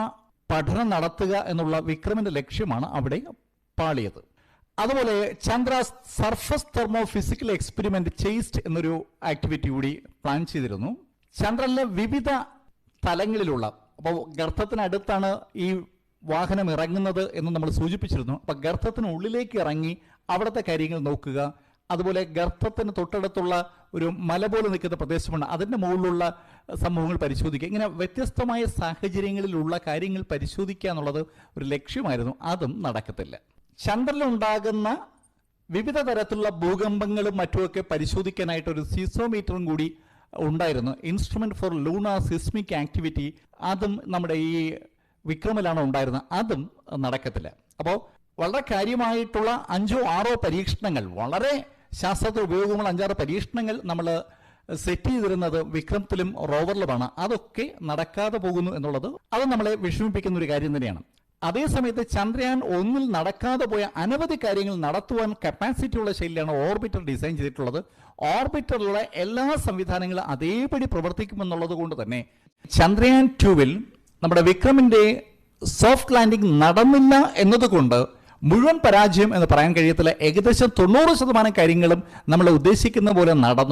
പഠനം നടത്തുക എന്നുള്ള വിക്രമിന്റെ ലക്ഷ്യമാണ് അവിടെ പാളിയത്. അതുപോലെ Chandra surface thermo physical experiment chest എന്നൊരു ആക്ടിവിറ്റി കൂടി പ്ലാൻ ചെയ്തിരുന്നു. ചന്ദ്രനിലെ വിവിധ തലങ്ങളിലുള്ള, അപ്പോൾ ഗർത്തത്തിനടുത്താണ് ഈ വാഹനം ഇറങ്ങുന്നത് എന്ന് നമ്മൾ സൂചിപ്പിച്ചിരുന്നു. അപ്പൊ ഗർത്തത്തിനുള്ളിലേക്ക് ഇറങ്ങി അവിടുത്തെ കാര്യങ്ങൾ നോക്കുക. അതുപോലെ ഗർത്തത്തിന് തൊട്ടടുത്തുള്ള ഒരു മല പോലെ നിൽക്കുന്ന പ്രദേശമുണ്ട്, അതിൻ്റെ മുകളിലുള്ള സംഭവങ്ങൾ പരിശോധിക്കുക. ഇങ്ങനെ വ്യത്യസ്തമായ സാഹചര്യങ്ങളിലുള്ള കാര്യങ്ങൾ പരിശോധിക്കുക എന്നുള്ളത് ഒരു ലക്ഷ്യമായിരുന്നു. അതും നടക്കത്തില്ല. ചന്ദ്രനിലുണ്ടാകുന്ന വിവിധ തരത്തിലുള്ള ഭൂകമ്പങ്ങളും മറ്റുമൊക്കെ പരിശോധിക്കാനായിട്ട് ഒരു സീസോമീറ്ററും കൂടി ഉണ്ടായിരുന്നു, instrument for lunar seismic activity. അതും നമ്മുടെ ഈ വിക്രമിലാണ് ഉണ്ടായിരുന്നത്. അതും നടക്കത്തില്ല. അപ്പോൾ വളരെ കാര്യമായിട്ടുള്ള 5-6 പരീക്ഷണങ്ങൾ, വളരെ ശാസ്ത്രത്തിൽ ഉപയോഗമുള്ള 5-6 പരീക്ഷണങ്ങൾ നമ്മൾ സെറ്റ് ചെയ്തിരുന്നത് വിക്രമത്തിലും റോവറിലുമാണ്. അതൊക്കെ നടക്കാതെ പോകുന്നു എന്നുള്ളത് അത് നമ്മളെ വിഷമിപ്പിക്കുന്ന ഒരു കാര്യം തന്നെയാണ്. അതേസമയത്ത് ചന്ദ്രയാൻ 1 നടക്കാതെ പോയ അനവധി കാര്യങ്ങൾ നടത്തുവാൻ കപ്പാസിറ്റി ഉള്ള ശൈലിയാണ് ഓർബിറ്റർ ഡിസൈൻ ചെയ്തിട്ടുള്ളത്. ഓർബിറ്ററിലുള്ള എല്ലാ സംവിധാനങ്ങളും അതേപടി പ്രവർത്തിക്കുമെന്നുള്ളത് കൊണ്ട് തന്നെ ചന്ദ്രയാൻ 2 നമ്മുടെ വിക്രമിന്റെ സോഫ്റ്റ് ലാൻഡിംഗ് നടന്നില്ല എന്നതുകൊണ്ട് മുഴുവൻ പരാജയം എന്ന് പറയാൻ കഴിയത്തില്ല. ഏകദേശം 90% കാര്യങ്ങളും നമ്മൾ ഉദ്ദേശിക്കുന്ന പോലെ നടന്നു.